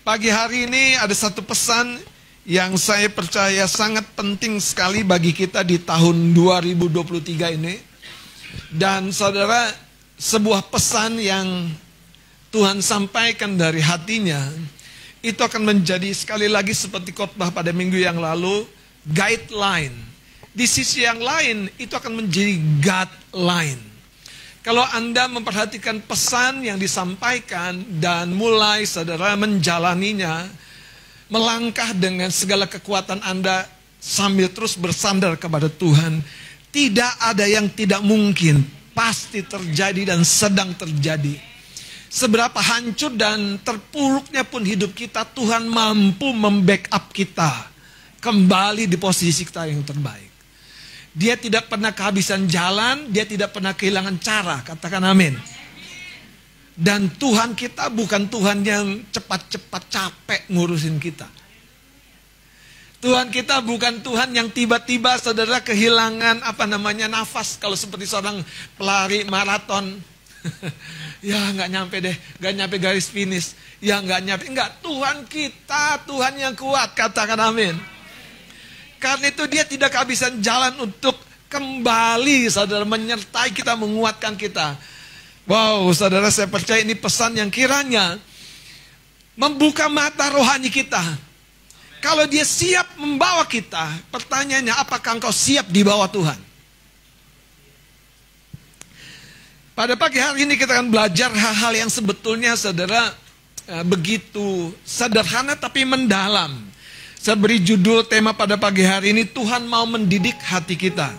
Pagi hari ini ada satu pesan yang saya percaya sangat penting sekali bagi kita di tahun 2023 ini. Dan saudara, sebuah pesan yang Tuhan sampaikan dari hatinya, itu akan menjadi sekali lagi seperti khotbah pada minggu yang lalu, guideline. Di sisi yang lain, itu akan menjadi guideline. Kalau Anda memperhatikan pesan yang disampaikan dan mulai saudara menjalaninya, melangkah dengan segala kekuatan Anda sambil terus bersandar kepada Tuhan, tidak ada yang tidak mungkin, pasti terjadi dan sedang terjadi. Seberapa hancur dan terpuruknya pun hidup kita, Tuhan mampu membackup kita kembali di posisi kita yang terbaik. Dia tidak pernah kehabisan jalan, dia tidak pernah kehilangan cara, katakan amin. Dan Tuhan kita bukan Tuhan yang cepat-cepat capek ngurusin kita. Tuhan kita bukan Tuhan yang tiba-tiba saudara kehilangan nafas. Kalau seperti seorang pelari maraton. Ya nggak nyampe deh, nggak nyampe garis finish. Ya nggak nyampe, enggak. Tuhan kita, Tuhan yang kuat, katakan amin. Karena itu dia tidak kehabisan jalan untuk kembali saudara menyertai kita, menguatkan kita. Wow, saudara, saya percaya ini pesan yang kiranya membuka mata rohani kita. Kalau dia siap membawa kita, pertanyaannya apakah engkau siap dibawa Tuhan? Pada pagi hari ini kita akan belajar hal-hal yang sebetulnya saudara begitu sederhana tapi mendalam. Saya beri judul tema pada pagi hari ini, Tuhan mau mendidik hati kita.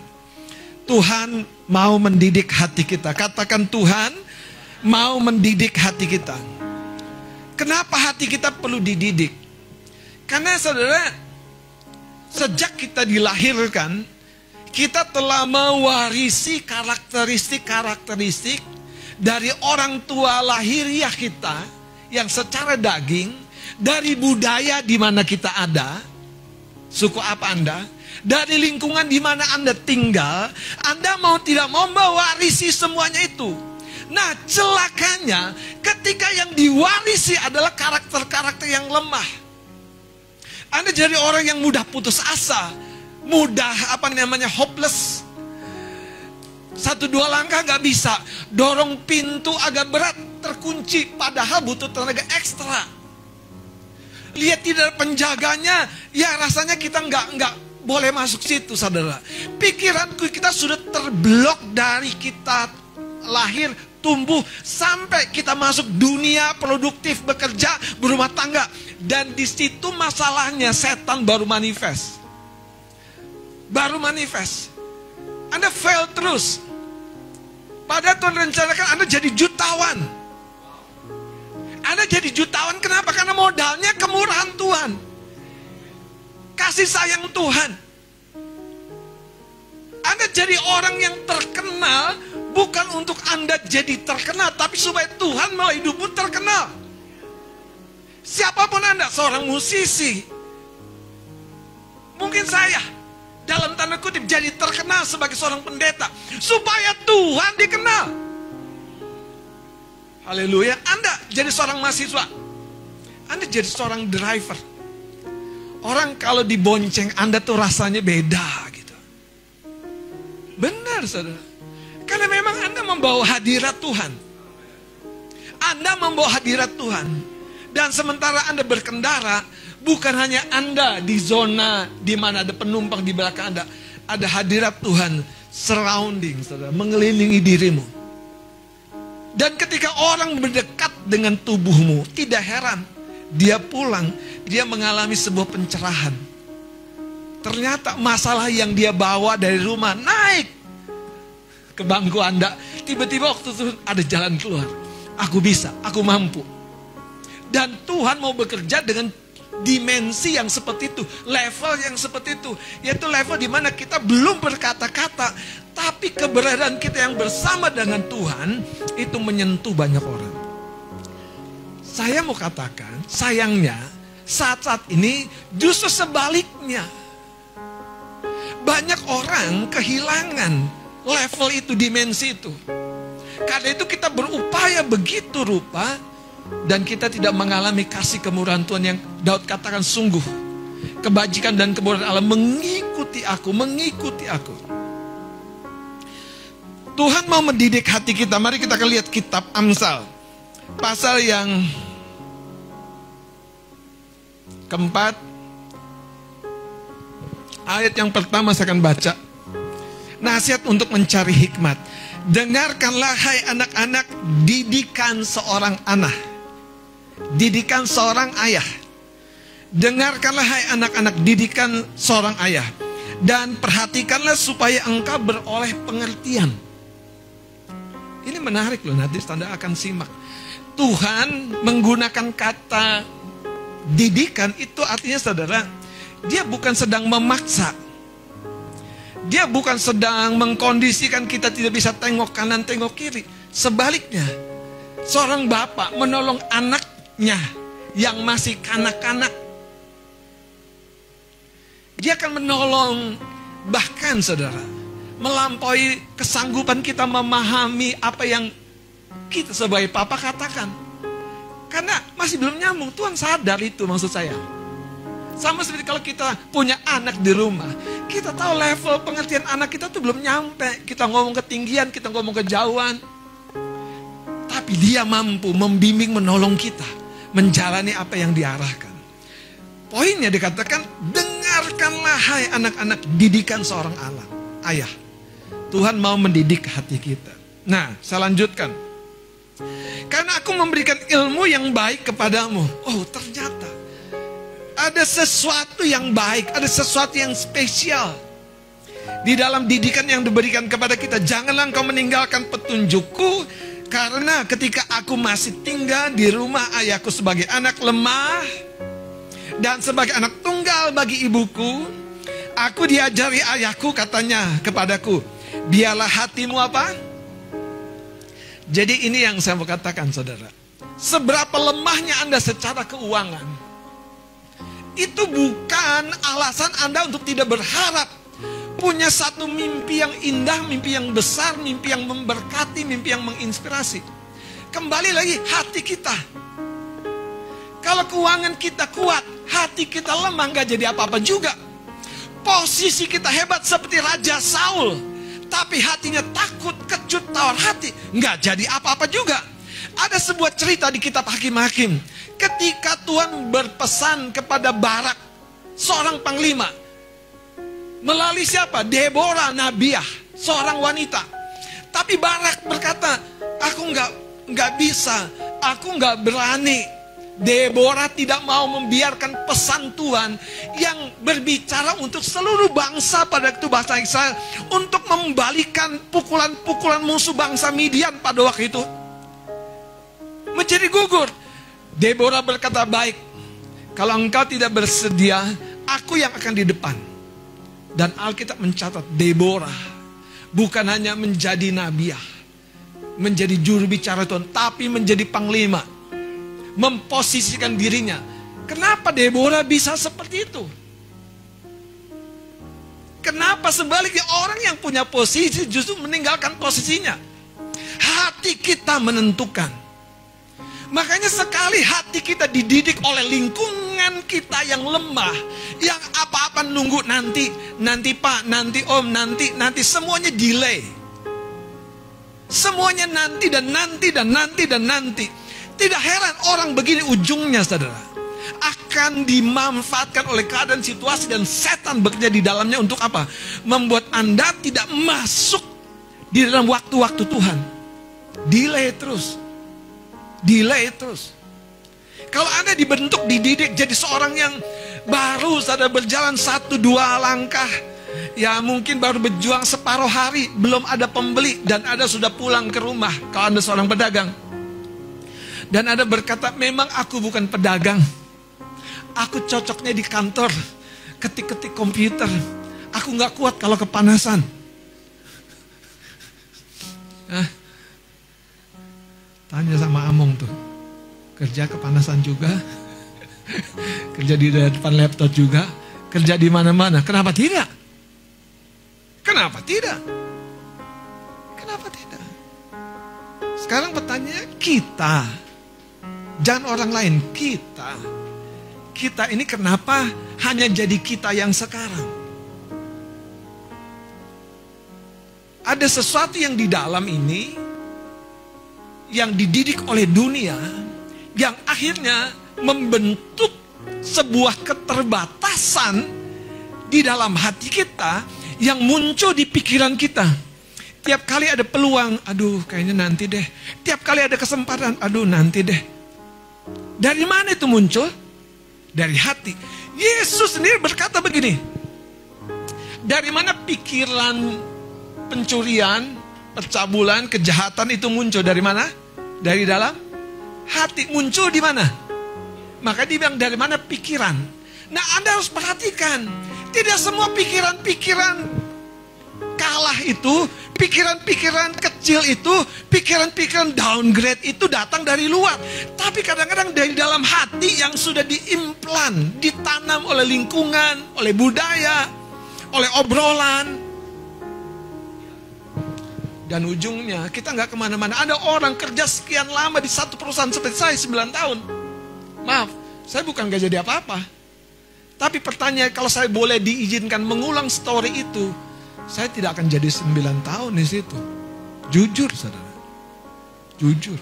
Tuhan mau mendidik hati kita. Katakan, Tuhan mau mendidik hati kita. Kenapa hati kita perlu dididik? Karena saudara, sejak kita dilahirkan, kita telah mewarisi karakteristik-karakteristik dari orang tua lahiriah kita yang secara daging, dari budaya di mana kita ada, suku apa Anda, dari lingkungan di mana Anda tinggal, Anda mau tidak mau mewarisi semuanya itu. Nah, celakanya ketika yang diwarisi adalah karakter-karakter yang lemah. Anda jadi orang yang mudah putus asa, mudah hopeless. 1-2 langkah gak bisa, dorong pintu agak berat, terkunci, padahal butuh tenaga ekstra. Lihat tidak penjaganya, ya rasanya kita nggak boleh masuk situ, saudara. Pikiranku kita sudah terblok dari kita lahir, tumbuh, sampai kita masuk dunia produktif, bekerja, berumah tangga. Dan di situ masalahnya setan baru manifest. Anda fail terus. Padahal Tuhan rencanakan Anda jadi jutawan. Anda jadi jutawan, kenapa? Karena modalnya kemurahan Tuhan, kasih sayang Tuhan. Anda jadi orang yang terkenal bukan untuk Anda jadi terkenal, tapi supaya Tuhan melalui hidupmu terkenal. Siapapun Anda, seorang musisi, mungkin saya dalam tanda kutip jadi terkenal sebagai seorang pendeta, supaya Tuhan dikenal. Haleluya. Anda jadi seorang mahasiswa, Anda jadi seorang driver. Orang kalau dibonceng Anda tuh rasanya beda gitu. Benar saudara. Karena memang Anda membawa hadirat Tuhan. Anda membawa hadirat Tuhan. Dan sementara Anda berkendara, bukan hanya Anda di zona di mana ada penumpang di belakang Anda, ada hadirat Tuhan surrounding saudara, mengelilingi dirimu. Dan ketika orang berdekat dengan tubuhmu, tidak heran dia pulang, dia mengalami sebuah pencerahan. Ternyata masalah yang dia bawa dari rumah naik ke bangku Anda. Tiba-tiba waktu itu ada jalan keluar. Aku bisa, aku mampu. Dan Tuhan mau bekerja dengan dimensi yang seperti itu, level yang seperti itu, yaitu level di mana kita belum berkata-kata, tapi keberadaan kita yang bersama dengan Tuhan itu menyentuh banyak orang. Saya mau katakan, sayangnya saat-saat ini justru sebaliknya. Banyak orang kehilangan level itu, dimensi itu. Karena itu kita berupaya begitu rupa Dan kita tidak mengalami kasih kemurahan Tuhan yang Daud katakan sungguh. Kebajikan dan kemurahan Allah mengikuti aku, mengikuti aku. Tuhan mau mendidik hati kita. Mari kita lihat kitab Amsal. Pasal yang keempat. Ayat yang pertama saya akan baca. Nasihat untuk mencari hikmat. Dengarkanlah hai anak-anak didikan seorang anak. Didikan seorang ayah. Dengarkanlah hai anak-anak didikan seorang ayah. Dan perhatikanlah supaya engkau beroleh pengertian. Ini menarik loh, nanti Anda akan simak. Tuhan menggunakan kata didikan itu artinya saudara, dia bukan sedang memaksa. Dia bukan sedang mengkondisikan kita tidak bisa tengok kanan, tengok kiri. Sebaliknya, seorang bapak menolong anaknya yang masih kanak-kanak. Dia akan menolong bahkan saudara, melampaui kesanggupan kita memahami apa yang kita sebagai papa katakan. Karena masih belum nyambung, Tuhan sadar itu maksud saya. Sama seperti kalau kita punya anak di rumah, kita tahu level pengertian anak kita tuh belum nyampe. Kita ngomong ketinggian, kita ngomong kejauhan. Tapi dia mampu membimbing, menolong kita menjalani apa yang diarahkan. Poinnya dikatakan, dengarkanlah hai anak-anak didikan seorang ayah. Tuhan mau mendidik hati kita. Nah, saya lanjutkan. Karena aku memberikan ilmu yang baik kepadamu. Oh, ternyata ada sesuatu yang baik, ada sesuatu yang spesial di dalam didikan yang diberikan kepada kita. Janganlah engkau meninggalkan petunjukku, karena ketika aku masih tinggal di rumah ayahku sebagai anak lemah dan sebagai anak tunggal bagi ibuku, aku diajari ayahku, katanya kepadaku, biarlah hatimu apa? Jadi ini yang saya mau katakan saudara, seberapa lemahnya Anda secara keuangan, itu bukan alasan Anda untuk tidak berharap punya satu mimpi yang indah, mimpi yang besar, mimpi yang memberkati, mimpi yang menginspirasi. Kembali lagi, hati kita. Kalau keuangan kita kuat, hati kita lemah, gak jadi apa-apa juga. Posisi kita hebat seperti Raja Saul, tapi hatinya takut, kecut, tawar hati, gak jadi apa-apa juga. Ada sebuah cerita di kitab Hakim-Hakim. Ketika Tuhan berpesan kepada Barak, seorang panglima, melalui siapa? Deborah Nabiah, seorang wanita. Tapi Barak berkata, aku nggak bisa, aku nggak berani. Deborah tidak mau membiarkan pesan Tuhan yang berbicara untuk seluruh bangsa pada waktu bangsa Israel, untuk membalikan pukulan-pukulan musuh bangsa Midian pada waktu itu menjadi gugur. Deborah berkata, baik, kalau engkau tidak bersedia, aku yang akan di depan. Dan Alkitab mencatat Deborah bukan hanya menjadi nabiah, menjadi juru bicara Tuhan, tapi menjadi panglima, memposisikan dirinya. Kenapa Deborah bisa seperti itu? Kenapa sebaliknya orang yang punya posisi justru meninggalkan posisinya? Hati kita menentukan. Makanya sekali hati kita dididik oleh lingkungan kita yang lemah, yang apa-apa nunggu nanti pak, nanti om, nanti, semuanya delay. Semuanya nanti dan nanti dan nanti dan nanti. Tidak heran orang begini ujungnya saudara akan dimanfaatkan oleh keadaan situasi dan setan bekerja di dalamnya untuk apa? Membuat Anda tidak masuk di dalam waktu-waktu Tuhan. Delay terus. Delay terus. Kalau Anda dibentuk, dididik jadi seorang yang baru saja berjalan 1-2 langkah, ya mungkin baru berjuang separuh hari, belum ada pembeli, dan Anda sudah pulang ke rumah. Kalau Anda seorang pedagang, dan Anda berkata, memang aku bukan pedagang, aku cocoknya di kantor, ketik-ketik komputer, aku gak kuat kalau kepanasan. Tanya sama Among tuh, kerja kepanasan juga, kerja di depan laptop juga, kerja di mana-mana. Kenapa tidak? Kenapa tidak? Kenapa tidak? Sekarang pertanyaannya, kita Jangan orang lain, kita. Kita ini kenapa hanya jadi kita yang sekarang? Ada sesuatu yang di dalam ini, yang dididik oleh dunia, yang akhirnya membentuk sebuah keterbatasan di dalam hati kita, yang muncul di pikiran kita. Tiap kali ada peluang, aduh kayaknya nanti deh. Tiap kali ada kesempatan, aduh nanti deh. Dari mana itu muncul? Dari hati. Yesus sendiri berkata begini, dari mana pikiran pencurian, percabulan, kejahatan itu muncul? Dari mana? Dari dalam hati. Muncul di mana? Maka dia bilang dari mana pikiran. Nah, Anda harus perhatikan, tidak semua pikiran-pikiran kalah itu, pikiran-pikiran kecil itu, pikiran-pikiran downgrade itu datang dari luar. Tapi kadang-kadang dari dalam hati yang sudah diimplan, ditanam oleh lingkungan, oleh budaya, oleh obrolan. Dan ujungnya kita nggak kemana-mana. Ada orang kerja sekian lama di satu perusahaan seperti saya 9 tahun. Maaf, saya bukan gak jadi apa-apa. Tapi pertanyaan, kalau saya boleh diizinkan mengulang story itu, saya tidak akan jadi 9 tahun di situ. Jujur, saudara. Jujur.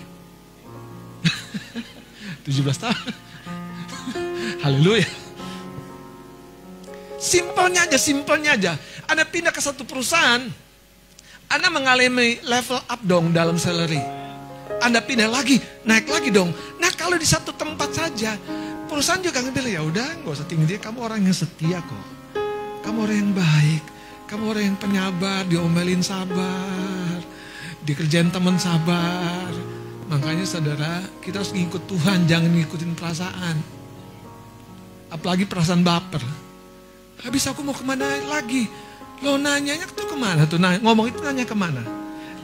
17 tahun. Haleluya. Simpelnya aja. Anda pindah ke satu perusahaan, Anda mengalami level up dong dalam salary. Anda pindah lagi, naik lagi dong. Nah, kalau di satu tempat saja, perusahaan juga bilang, ya udah, nggak usah tinggi dia. Kamu orang yang setia kok. Kamu orang yang baik. Kamu orang yang penyabar, diomelin sabar, dikerjain teman sabar. Makanya saudara, kita harus ngikut Tuhan, jangan ngikutin perasaan. Apalagi perasaan baper. Habis aku mau kemana lagi? Lo nanyanya tuh kemana tuh? Ngomong itu nanya kemana?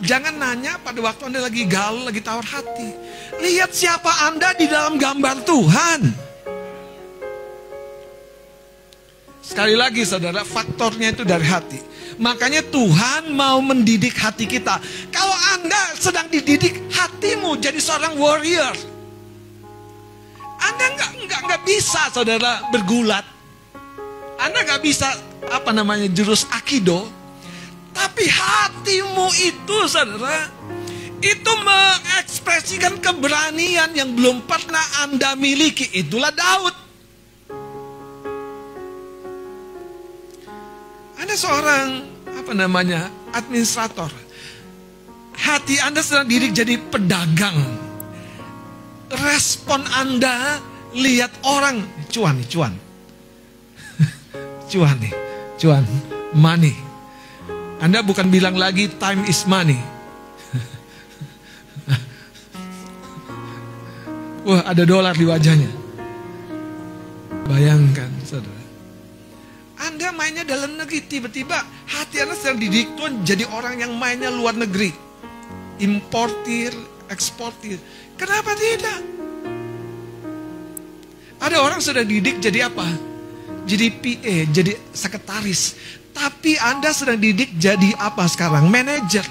Jangan nanya pada waktu Anda lagi galau, lagi tawar hati. Lihat siapa Anda di dalam gambar Tuhan. Sekali lagi saudara, faktornya itu dari hati. Makanya Tuhan mau mendidik hati kita. Kalau Anda sedang dididik hatimu jadi seorang warrior, Anda nggak bisa saudara bergulat. Anda nggak bisa jurus Aikido. Tapi hatimu itu saudara, itu mengekspresikan keberanian yang belum pernah Anda miliki. Itulah Daud. Anda seorang administrator. Hati Anda sedang dididik jadi pedagang. Respon Anda lihat orang, cuan. Cuan, money. Anda bukan bilang lagi time is money. Wah, ada dolar di wajahnya. Bayangkan, saudara. Anda mainnya dalam negeri, tiba-tiba hati Anda sedang dididik Tuhan jadi orang yang mainnya luar negeri. Importir, eksportir. Kenapa tidak? Ada orang sudah dididik jadi apa? Jadi PA, jadi sekretaris. Tapi Anda sedang didik jadi apa sekarang? Manajer.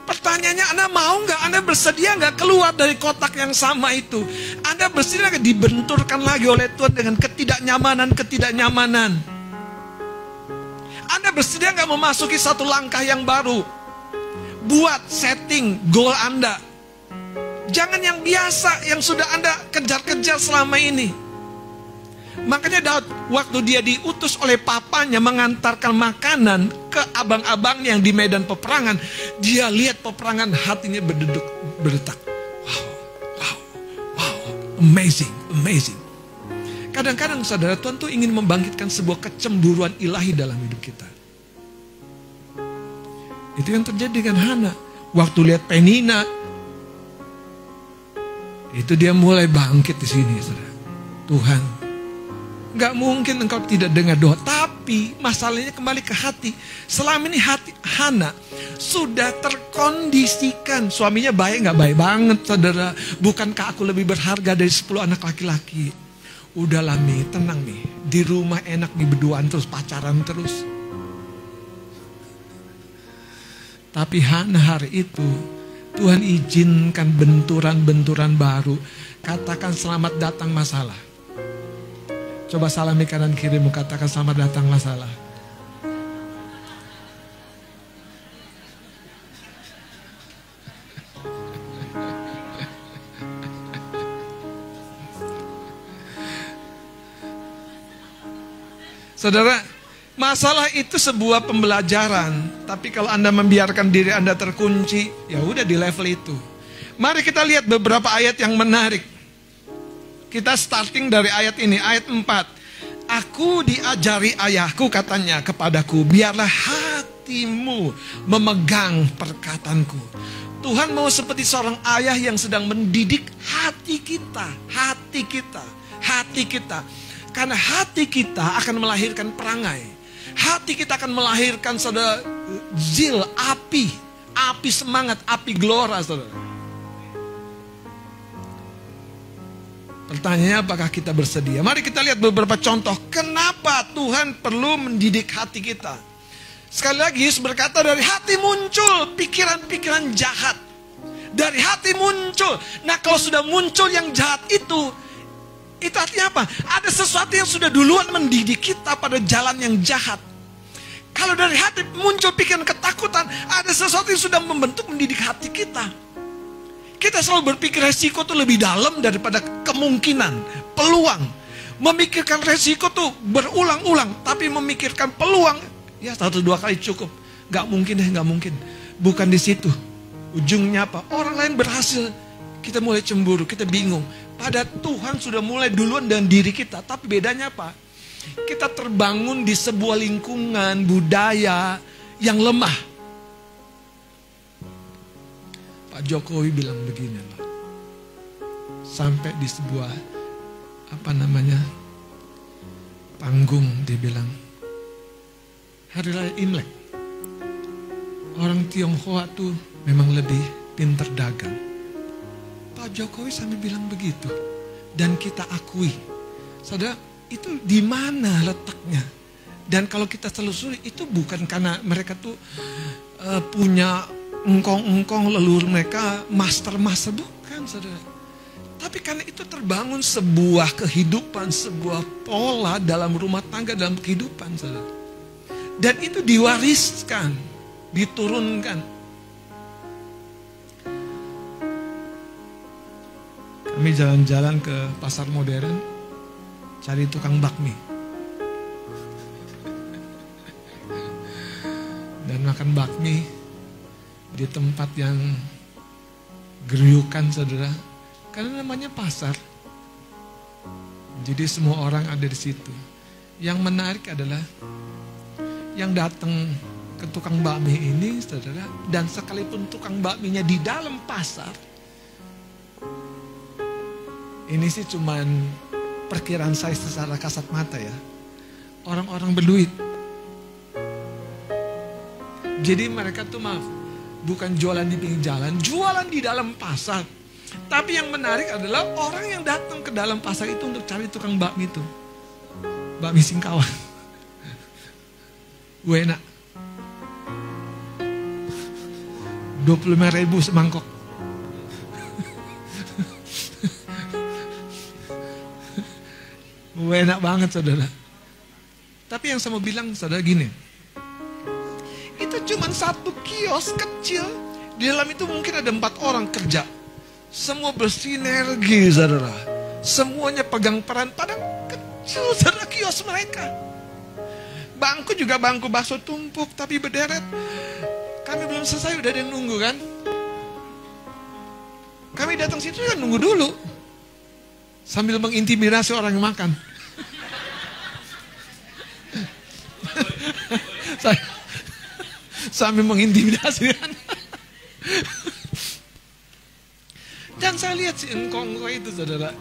Pertanyaannya, Anda mau nggak? Anda bersedia nggak keluar dari kotak yang sama itu? Anda bersedia nggak dibenturkan lagi oleh Tuhan dengan ketidaknyamanan? Anda bersedia nggak memasuki satu langkah yang baru? Buat setting goal Anda. Jangan yang biasa, yang sudah Anda kejar-kejar selama ini. Makanya Daud, waktu dia diutus oleh papanya mengantarkan makanan ke abang-abangnya yang di medan peperangan, dia lihat peperangan, hatinya berdetak. Wow, amazing. Kadang-kadang saudara, Tuhan tuh ingin membangkitkan sebuah kecemburuan ilahi dalam hidup kita. Itu yang terjadi dengan Hana. Waktu lihat Penina, itu dia mulai bangkit di sini, saudara. Tuhan, gak mungkin engkau tidak dengar doa. Tapi masalahnya kembali ke hati. Selama ini hati Hana sudah terkondisikan. Suaminya baik gak baik banget, saudara. Bukankah aku lebih berharga dari 10 anak laki-laki? Udahlah Mi, tenang Mi. Di rumah enak nih berduaan terus, pacaran terus. Tapi Hana hari itu Tuhan izinkan benturan-benturan baru. Katakan selamat datang masalah. Coba salami kanan kirimu, katakan selamat datang masalah. Saudara, masalah itu sebuah pembelajaran. Tapi kalau Anda membiarkan diri Anda terkunci, ya udah di level itu. Mari kita lihat beberapa ayat yang menarik. Kita starting dari ayat ini, ayat 4. Aku diajari ayahku, katanya kepadaku, biarlah hatimu memegang perkataanku. Tuhan mau seperti seorang ayah yang sedang mendidik hati kita. Hati kita, hati kita. Karena hati kita akan melahirkan perangai. Hati kita akan melahirkan saudara zil, api semangat, api gelora saudara. Pertanyaannya, apakah kita bersedia? Mari kita lihat beberapa contoh kenapa Tuhan perlu mendidik hati kita. Sekali lagi Yesus berkata, dari hati muncul pikiran-pikiran jahat. Dari hati muncul. Nah, kalau sudah muncul yang jahat itu artinya apa? Ada sesuatu yang sudah duluan mendidik kita pada jalan yang jahat. Kalau dari hati muncul pikiran ketakutan, ada sesuatu yang sudah membentuk mendidik hati kita. Kita selalu berpikir resiko itu lebih dalam daripada kemungkinan, peluang. Memikirkan resiko tuh berulang-ulang, tapi memikirkan peluang, ya 1-2 kali cukup. Gak mungkin deh, gak mungkin. Bukan di situ. Ujungnya apa? Orang lain berhasil, kita mulai cemburu, kita bingung. Pada Tuhan sudah mulai duluan dengan diri kita. Tapi bedanya apa? Kita terbangun di sebuah lingkungan budaya yang lemah. Pak Jokowi bilang begini loh. Sampai di sebuah panggung dia bilang, hari raya Imlek, orang Tionghoa tuh memang lebih pintar dagang. Pak Jokowi sampai bilang begitu. Dan kita akui. Saudara, itu di mana letaknya? Dan kalau kita telusuri, itu bukan karena mereka tuh punya engkong-engkong leluhur mereka, master-master. Bukan, saudara. Tapi karena itu terbangun sebuah kehidupan, sebuah pola dalam rumah tangga, dalam kehidupan, saudara. Dan itu diwariskan, diturunkan. Kami jalan-jalan ke pasar modern, cari tukang bakmi. Dan makan bakmi di tempat yang geriukan, saudara. Karena namanya pasar. Jadi semua orang ada di situ. Yang menarik adalah yang datang ke tukang bakmi ini, saudara, dan sekalipun tukang bakminya di dalam pasar, ini sih cuman perkiraan saya secara kasat mata ya. Orang-orang berduit. Jadi mereka tuh bukan jualan di pinggir jalan, jualan di dalam pasar. Tapi yang menarik adalah orang yang datang ke dalam pasar itu untuk cari tukang bakmi itu. Bakmi Singkawan. Enak. 25.000 semangkok. Enak banget, saudara. Tapi yang saya mau bilang, saudara, gini. Itu cuma satu kios kecil. Di dalam itu mungkin ada 4 orang kerja. Semua bersinergi, saudara. Semuanya pegang peran. Padahal kecil, saudara, kios mereka. Bangku juga bangku bakso tumpuk, tapi berderet. Kami belum selesai, udah ada yang nunggu kan. Kami datang situ kan nunggu dulu. Sambil mengintimidasi orang yang makan. Sambil mengintimidasi kan. Dan saya lihat si engkong-engkong itu, saudara,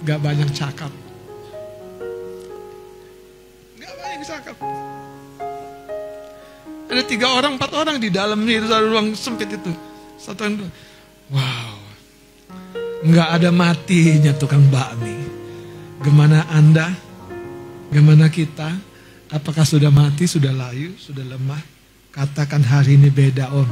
gak banyak cakap. Gak banyak cakap. Ada 3 orang, 4 orang di dalamnya itu, ada ruang sempit itu. Satu yang, wow, gak ada matinya tukang bakmi. Gimana Anda? Gimana kita? Apakah sudah mati, sudah layu, sudah lemah? Katakan hari ini beda, Om.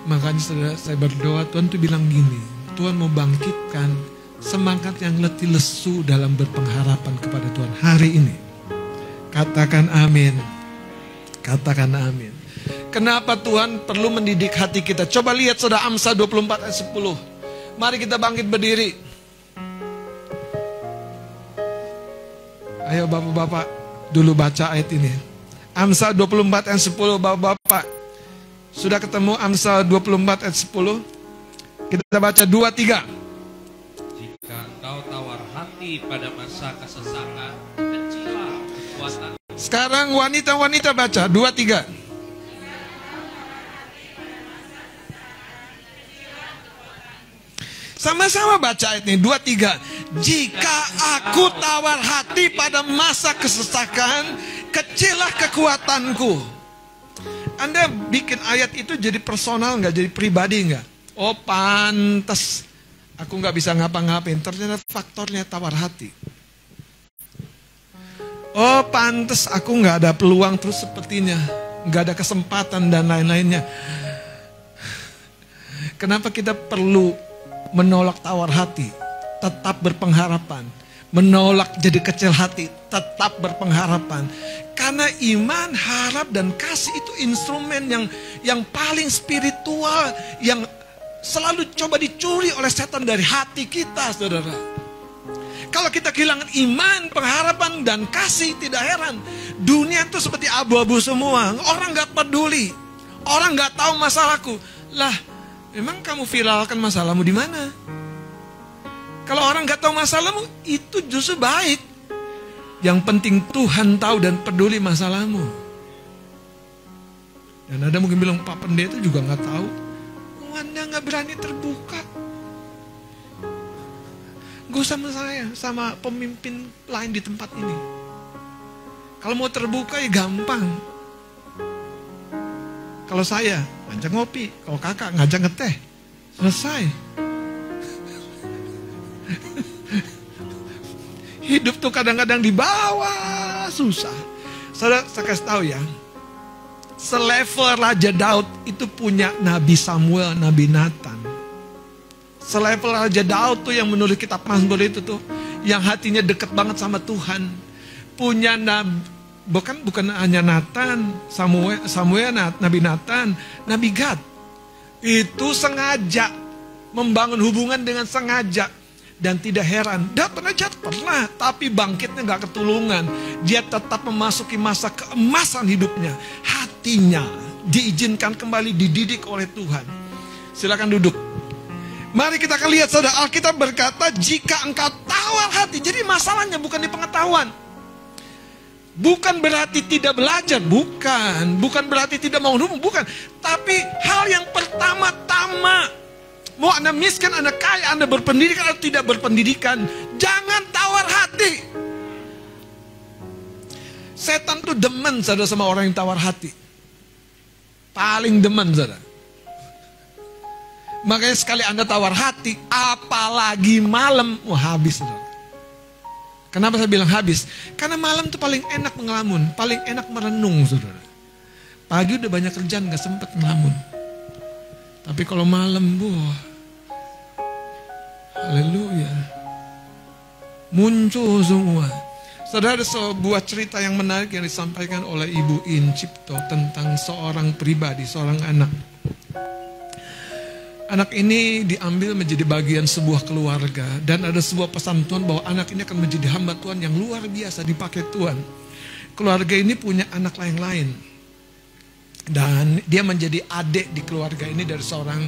Makanya saudara, saya berdoa, Tuhan tuh bilang gini, Tuhan mau bangkitkan semangat yang letih lesu dalam berpengharapan kepada Tuhan hari ini. Katakan amin. Katakan amin. Kenapa Tuhan perlu mendidik hati kita? Coba lihat saudara, Amsal 24 ayat 10. Mari kita bangkit berdiri. Ayo bapak-bapak dulu baca ayat ini. Amsal 24 ayat 10, bapak-bapak. Sudah ketemu Amsal 24 ayat 10? Kita baca 2-3. Jika engkau tawar hati pada masa kesesakan, kecilah kekuatan. Sekarang wanita-wanita baca 2-3. Sama-sama baca ayat ini 2-3. Jika aku tawar hati pada masa kesesakan, kecilah kekuatanku. Anda bikin ayat itu jadi personal nggak, jadi pribadi nggak? Oh pantas aku nggak bisa ngapa-ngapain. Ternyata faktornya tawar hati. Oh pantas aku nggak ada peluang terus sepertinya, nggak ada kesempatan dan lain-lainnya. Kenapa kita perlu menolak tawar hati, tetap berpengharapan. Menolak jadi kecil hati, tetap berpengharapan. Karena iman, harap, dan kasih itu instrumen yang paling spiritual, yang selalu coba dicuri oleh setan dari hati kita, saudara. Kalau kita kehilangan iman, pengharapan, dan kasih, tidak heran. Dunia itu seperti abu-abu semua. Orang gak peduli. Orang gak tahu masalahku. Lah, memang kamu viralkan masalahmu di mana? Kalau orang gak tahu masalahmu, itu justru baik. Yang penting Tuhan tahu dan peduli masalahmu. Dan ada mungkin bilang, Pak Pendeta juga gak tahu. Anda gak berani terbuka. Gak sama saya, sama pemimpin lain di tempat ini. Kalau mau terbuka ya gampang. Kalau saya ngajak ngopi, kalau kakak ngajak ngeteh, selesai. Hidup tuh kadang-kadang di bawah susah. Saudara, saya kasih tahu ya, selevel Raja Daud itu punya Nabi Samuel, Nabi Nathan. Selevel Raja Daud tuh yang menulis kitab Mazmur itu tuh, yang hatinya dekat banget sama Tuhan. Punya bukan hanya Nathan, Samuel, Nabi Nathan, Nabi Gad. Itu sengaja membangun hubungan dengan sengaja. Dan tidak heran, pernah jatuh, pernah, tapi bangkitnya gak ketulungan. Dia tetap memasuki masa keemasan hidupnya. Hatinya diizinkan kembali dididik oleh Tuhan. Silakan duduk. Mari kita akan lihat, saudara, Alkitab berkata, jika engkau tawar hati. Jadi masalahnya bukan di pengetahuan. Bukan berarti tidak belajar, bukan. Bukan berarti tidak mau hubung, bukan. Tapi hal yang pertama-tama, mau Anda miskin, Anda kaya, Anda berpendidikan atau tidak berpendidikan, jangan tawar hati. Setan tuh demen, saudara, sama orang yang tawar hati. Paling demen, saudara. Makanya sekali Anda tawar hati, apalagi malam, wah habis, saudara. Kenapa saya bilang habis? Karena malam tuh paling enak ngelamun, paling enak merenung, saudara. Pagi udah banyak kerjaan, gak sempet ngelamun. Tapi kalau malam, haleluya, muncul semua. Saudara, ada sebuah cerita yang menarik yang disampaikan oleh Ibu In Cipto tentang seorang pribadi, seorang anak. Anak ini diambil menjadi bagian sebuah keluarga. Dan ada sebuah pesan Tuhan bahwa anak ini akan menjadi hamba Tuhan yang luar biasa, dipakai Tuhan. Keluarga ini punya anak lain-lain. Dan dia menjadi adik di keluarga ini dari seorang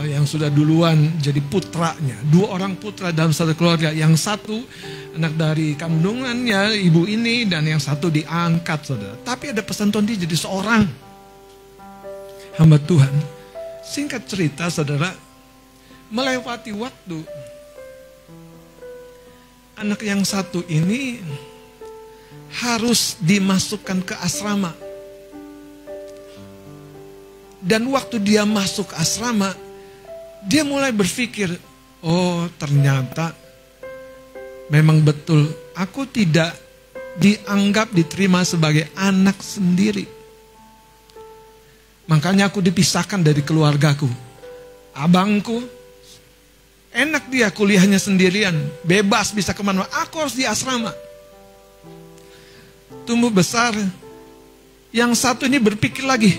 yang sudah duluan jadi putranya. 2 orang putra dalam satu keluarga. Yang satu anak dari kandungannya ibu ini, dan yang satu diangkat, saudara. Tapi ada pesan Tuhan, dia jadi seorang hamba Tuhan. Singkat cerita, saudara, melewati waktu, anak yang satu ini harus dimasukkan ke asrama. Dan waktu dia masuk asrama, dia mulai berpikir, oh ternyata memang betul aku tidak dianggap diterima sebagai anak sendiri. Makanya aku dipisahkan dari keluargaku. Abangku, enak dia kuliahnya sendirian, bebas bisa kemana-mana. Aku harus di asrama. Tumbuh besar, yang satu ini berpikir lagi,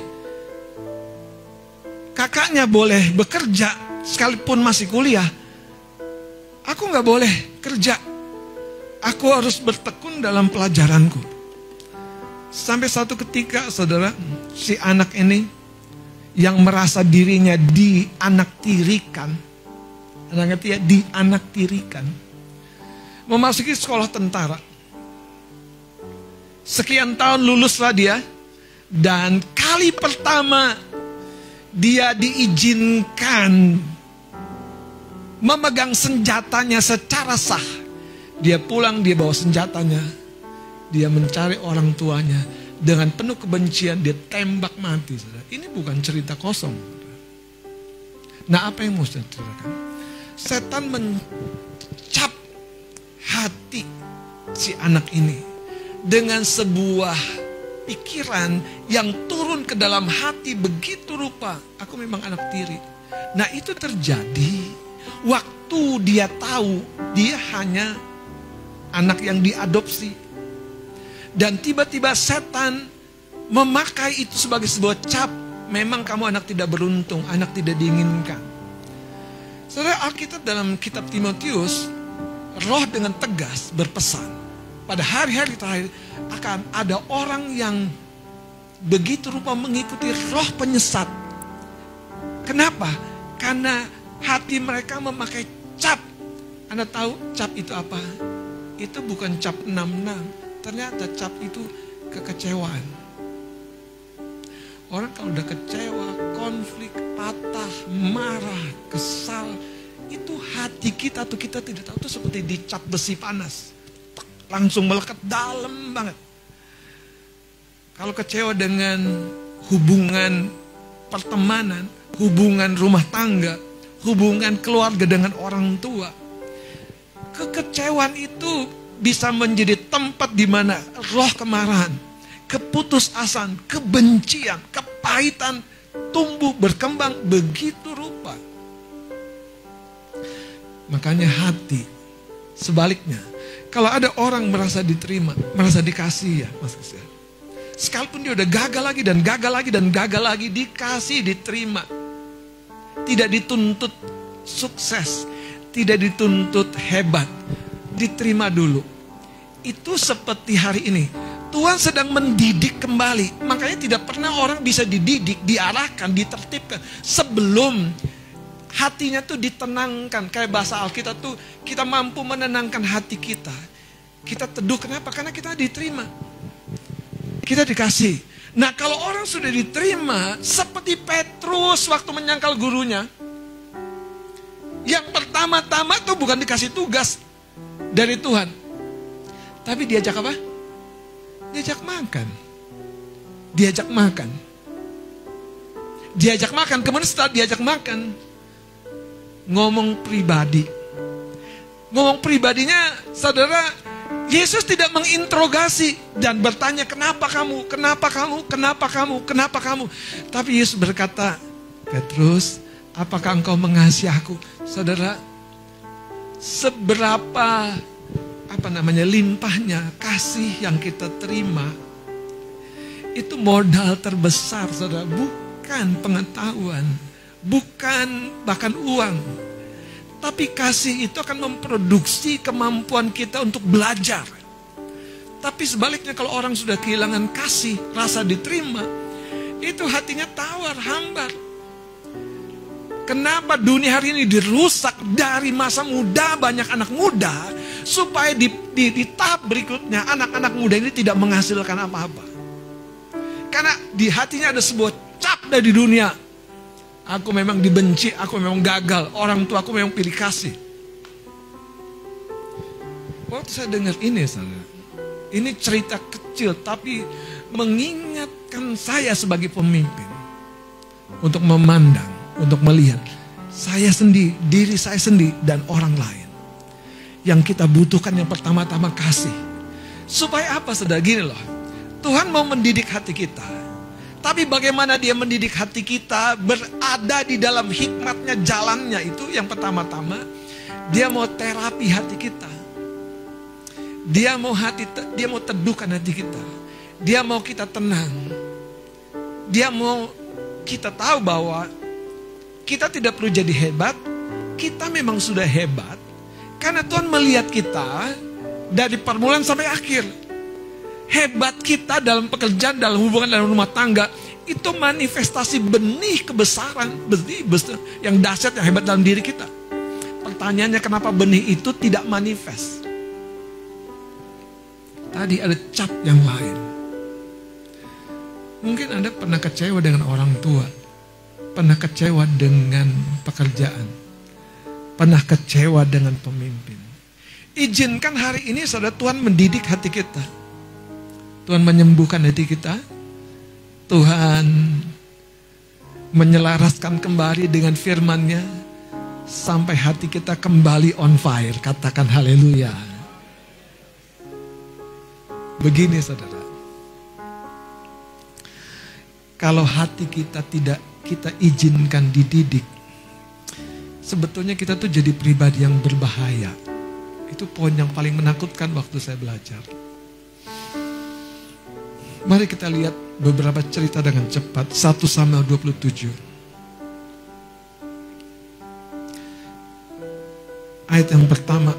kakaknya boleh bekerja sekalipun masih kuliah. Aku nggak boleh kerja. Aku harus bertekun dalam pelajaranku. Sampai satu ketika, saudara, si anak ini yang merasa dirinya dianaktirikan, Anda ngerti ya, dianaktirikan, memasuki sekolah tentara. Sekian tahun luluslah dia, dan kali pertama dia diizinkan memegang senjatanya secara sah. Dia pulang, dia bawa senjatanya. Dia mencari orang tuanya. Dengan penuh kebencian, dia tembak mati. Saudara. Ini bukan cerita kosong. Saudara. Nah, apa yang mau saya ceritakan? Setan mencap hati si anak ini dengan sebuah pikiran yang turun ke dalam hati begitu rupa. Aku memang anak tiri. Nah, itu terjadi waktu dia tahu dia hanya anak yang diadopsi. Dan tiba-tiba setan memakai itu sebagai sebuah cap. Memang kamu anak tidak beruntung, anak tidak diinginkan. Saudara, Alkitab dalam kitab Timotius, Roh dengan tegas berpesan, pada hari-hari terakhir akan ada orang yang begitu rupa mengikuti roh penyesat. Kenapa? Karena hati mereka memakai cap. Anda tahu cap itu apa? Itu bukan cap 66. Ternyata cap itu kekecewaan. Orang kalau udah kecewa, konflik, patah, marah, kesal, itu hati kita tuh kita tidak tahu, itu seperti dicap besi panas. Langsung melekat dalam banget. Kalau kecewa dengan hubungan pertemanan, hubungan rumah tangga, hubungan keluarga dengan orang tua, kekecewaan itu bisa menjadi tempat di mana roh kemarahan, keputusasaan, kebencian, kepahitan tumbuh berkembang begitu rupa. Makanya hati, sebaliknya, kalau ada orang merasa diterima, merasa dikasih ya, Mas Krisya. Sekalipun dia udah gagal lagi dan gagal lagi dan gagal lagi, dikasih, diterima. Tidak dituntut sukses, tidak dituntut hebat, diterima dulu. Itu seperti hari ini. Tuhan sedang mendidik kembali. Makanya tidak pernah orang bisa dididik, diarahkan, ditertibkan sebelum hatinya tuh ditenangkan. Kayak bahasa Alkitab tuh, kita mampu menenangkan hati kita. Kita teduh, kenapa? Karena kita diterima. Kita dikasih. Nah, kalau orang sudah diterima, seperti Petrus waktu menyangkal gurunya, yang pertama-tama tuh bukan dikasih tugas dari Tuhan, tapi diajak apa? Diajak makan. Diajak makan. Diajak makan. Kemudian setelah diajak makan, ngomong pribadi. Ngomong pribadinya, saudara, Yesus tidak menginterogasi dan bertanya, kenapa kamu, kenapa kamu, kenapa kamu, kenapa kamu. Tapi Yesus berkata, Petrus, apakah engkau mengasihi aku? Saudara, seberapa limpahnya kasih yang kita terima, itu modal terbesar, saudara. Bukan pengetahuan, bukan bahkan uang, tapi kasih itu akan memproduksi kemampuan kita untuk belajar. Tapi sebaliknya, kalau orang sudah kehilangan kasih, rasa diterima, itu hatinya tawar, hambar. Kenapa dunia hari ini dirusak dari masa muda, banyak anak muda, supaya di tahap berikutnya anak-anak muda ini tidak menghasilkan apa-apa. Karena di hatinya ada sebuah cap dari dunia. Aku memang dibenci, aku memang gagal, orang tua aku memang pilih kasih. Waktu saya dengar ini, saudara, ini cerita kecil tapi mengingatkan saya sebagai pemimpin untuk memandang, untuk melihat saya sendiri, diri saya sendiri dan orang lain. Yang kita butuhkan yang pertama-tama kasih. Supaya apa, saudara? Gini loh, Tuhan mau mendidik hati kita. Tapi bagaimana dia mendidik hati kita, berada di dalam hikmatnya, jalannya itu yang pertama-tama, dia mau terapi hati kita. Dia mau teduhkan hati kita. Dia mau kita tenang. Dia mau kita tahu bahwa kita tidak perlu jadi hebat. Kita memang sudah hebat. Karena Tuhan melihat kita dari permulaan sampai akhir. Hebat kita dalam pekerjaan, dalam hubungan, dalam rumah tangga, itu manifestasi benih kebesaran, benih besar, yang dahsyat, yang hebat dalam diri kita. Pertanyaannya, kenapa benih itu tidak manifest? Tadi ada cap yang lain. Mungkin Anda pernah kecewa dengan orang tua, pernah kecewa dengan pekerjaan, pernah kecewa dengan pemimpin. Izinkan hari ini saudara, Tuhan mendidik hati kita. Tuhan menyembuhkan hati kita. Tuhan menyelaraskan kembali dengan firman-Nya sampai hati kita kembali on fire. Katakan haleluya. Begini saudara, kalau hati kita tidak kita izinkan dididik, sebetulnya kita tuh jadi pribadi yang berbahaya. Itu poin yang paling menakutkan waktu saya belajar. Mari kita lihat beberapa cerita dengan cepat. 1 Samuel 27. Ayat yang pertama.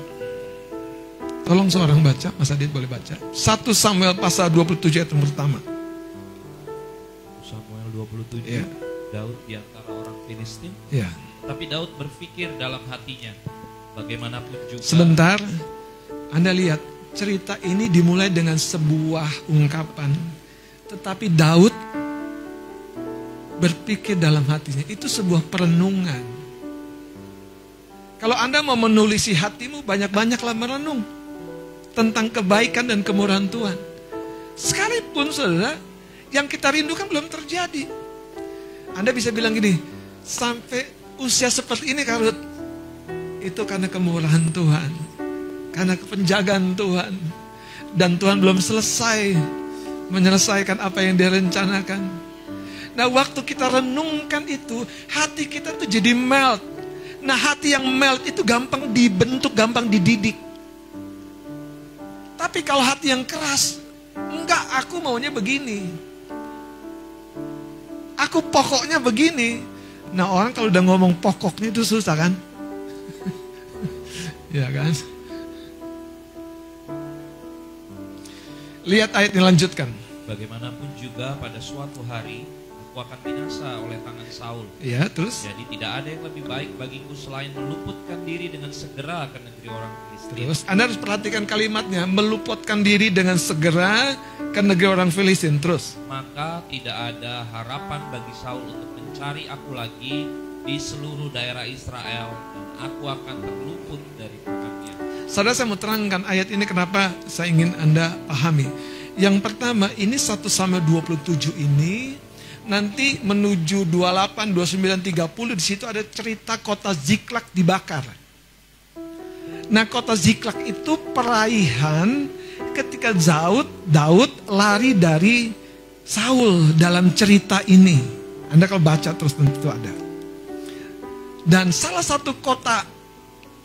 Tolong seorang baca, Mas Adit boleh baca. 1 Samuel pasal 27 ayat yang pertama. Samuel 27, ya. Daud di antara orang Filistin. Ya. Tapi Daud berpikir dalam hatinya, bagaimanapun juga. Sebentar, Anda lihat. Cerita ini dimulai dengan sebuah ungkapan. Tetapi Daud berpikir dalam hatinya. Itu sebuah perenungan. Kalau Anda mau menulisi hatimu, banyak-banyaklah merenung tentang kebaikan dan kemurahan Tuhan. Sekalipun saudara, yang kita rindukan belum terjadi. Anda bisa bilang gini, sampai usia seperti ini Karut, itu karena kemurahan Tuhan. Karena penjagaan Tuhan. Dan Tuhan belum selesai menyelesaikan apa yang Dia rencanakan. Nah, waktu kita renungkan itu, hati kita tuh jadi melt. Nah, hati yang melt itu gampang dibentuk, gampang dididik. Tapi kalau hati yang keras, enggak, aku maunya begini. Aku pokoknya begini. Nah, orang kalau udah ngomong pokoknya itu susah kan? Ya kan? Lihat ayat yang lanjutkan. Bagaimanapun juga pada suatu hari aku akan binasa oleh tangan Saul. Ya, terus? Jadi tidak ada yang lebih baik bagiku selain meluputkan diri dengan segera ke negeri orang Filistin. Terus Anda harus perhatikan kalimatnya, meluputkan diri dengan segera ke negeri orang Filistin. Terus? Maka tidak ada harapan bagi Saul untuk mencari aku lagi di seluruh daerah Israel, dan aku akan terluput dari tangannya. Saudara, saya mau terangkan ayat ini kenapa saya ingin Anda pahami. Yang pertama, ini 1 Samuel 27 ini nanti menuju 28, 29, 30 di situ ada cerita kota Ziklag dibakar. Nah, kota Ziklag itu peraihan ketika Daud lari dari Saul dalam cerita ini. Anda kalau baca terus tentu ada. Dan salah satu kota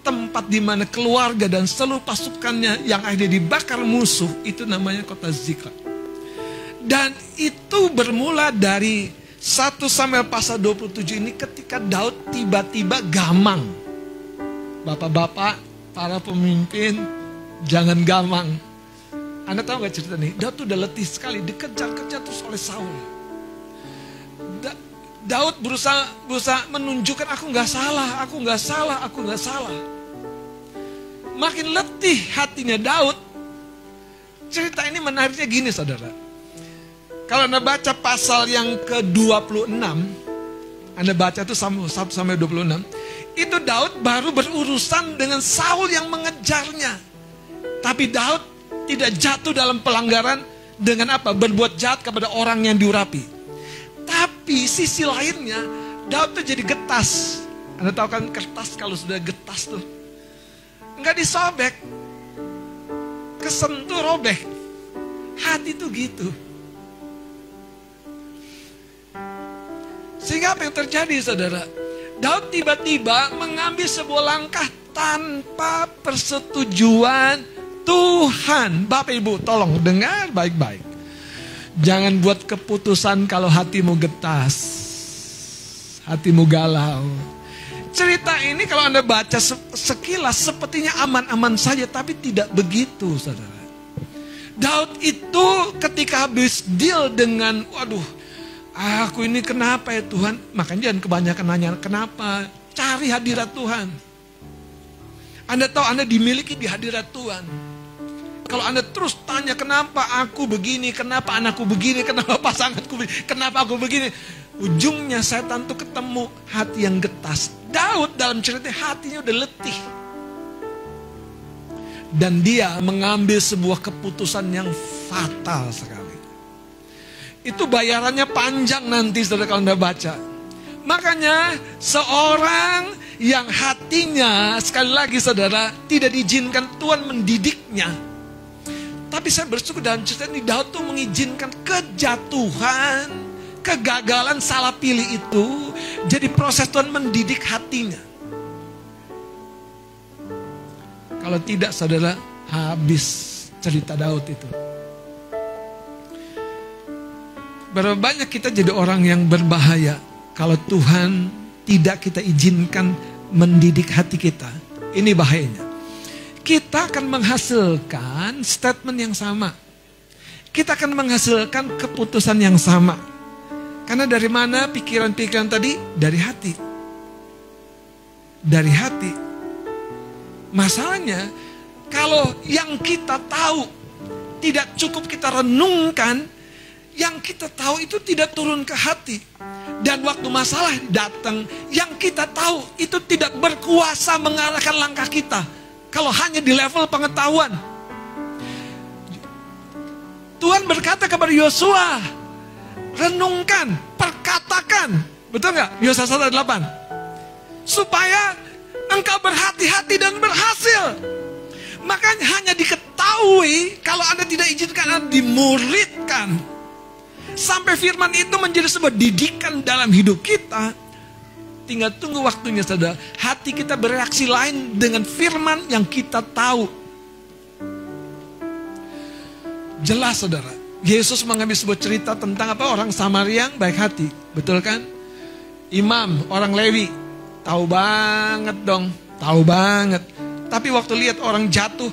tempat di mana keluarga dan seluruh pasukannya yang akhirnya dibakar musuh itu namanya kota Ziklag. Dan itu bermula dari 1 Samuel pasal 27 ini ketika Daud tiba-tiba gamang. Bapak-bapak, para pemimpin, jangan gamang. Anda tahu gak cerita nih? Daud tuh udah letih sekali, dikejar-kejar terus oleh Saul. Daud berusaha menunjukkan aku nggak salah. Makin letih hatinya Daud. Cerita ini menariknya gini saudara. Kalau Anda baca pasal yang ke-26, Anda baca itu 1 sampai 26, itu Daud baru berurusan dengan Saul yang mengejarnya. Tapi Daud tidak jatuh dalam pelanggaran dengan apa? Berbuat jahat kepada orang yang diurapi. Tapi sisi lainnya, Daud tuh jadi getas. Anda tahu kan kertas kalau sudah getas tuh enggak disobek, kesentuh robek. Hati tuh gitu. Sehingga apa yang terjadi, saudara? Daud tiba-tiba mengambil sebuah langkah tanpa persetujuan Tuhan. Bapak Ibu, tolong dengar baik-baik. Jangan buat keputusan kalau hatimu getas, hatimu galau. Cerita ini kalau Anda baca sekilas sepertinya aman-aman saja, tapi tidak begitu, saudara. Daud itu ketika habis deal dengan, waduh, aku ini kenapa ya Tuhan? Makanya jangan kebanyakan nanya kenapa. Cari hadirat Tuhan. Anda tahu Anda dimiliki di hadirat Tuhan. Kalau Anda terus tanya kenapa aku begini, kenapa anakku begini, kenapa pasanganku begini, kenapa aku begini, ujungnya setan tuh ketemu hati yang getas. Daud dalam cerita hatinya udah letih. Dan dia mengambil sebuah keputusan yang fatal sekali. Itu bayarannya panjang nanti, saudara, kalau Anda baca. Makanya seorang yang hatinya, sekali lagi saudara, tidak diizinkan Tuhan mendidiknya. Tapi saya bersyukur dalam cerita ini Daud tuh mengizinkan kejatuhan, kegagalan, salah pilih itu jadi proses Tuhan mendidik hatinya. Kalau tidak, saudara, habis cerita Daud itu. Berapa banyak kita jadi orang yang berbahaya kalau Tuhan tidak kita izinkan mendidik hati kita. Ini bahayanya. Kita akan menghasilkan statement yang sama. Kita akan menghasilkan keputusan yang sama. Karena dari mana pikiran-pikiran tadi? Dari hati. Dari hati. Masalahnya, kalau yang kita tahu tidak cukup kita renungkan, yang kita tahu itu tidak turun ke hati. Dan waktu masalah datang, yang kita tahu itu tidak berkuasa mengarahkan langkah kita. Kalau hanya di level pengetahuan. Tuhan berkata kepada Yosua, renungkan, perkatakan. Betul nggak? Yosua 1:8. Supaya engkau berhati-hati dan berhasil. Makanya hanya diketahui kalau Anda tidak izinkan, Anda dimuridkan. Sampai firman itu menjadi sebuah didikan dalam hidup kita. Tinggal tunggu waktunya, saudara. Hati kita bereaksi lain dengan firman yang kita tahu. Jelas, saudara. Yesus mengambil sebuah cerita tentang apa? Orang Samaria yang baik hati. Betul kan? Imam, orang Lewi. Tahu banget dong, tahu banget. Tapi waktu lihat orang jatuh,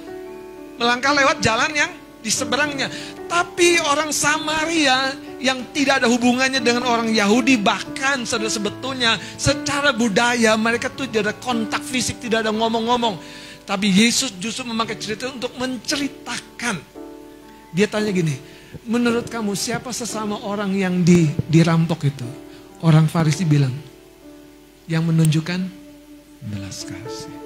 melangkah lewat jalan yang di seberangnya. Tapi orang Samaria yang tidak ada hubungannya dengan orang Yahudi, bahkan sebetulnya secara budaya mereka tuh tidak ada kontak fisik, tidak ada ngomong-ngomong. Tapi Yesus justru memakai cerita untuk menceritakan. Dia tanya gini, menurut kamu siapa sesama orang yang dirampok itu? Orang Farisi bilang, yang menunjukkan belas kasih.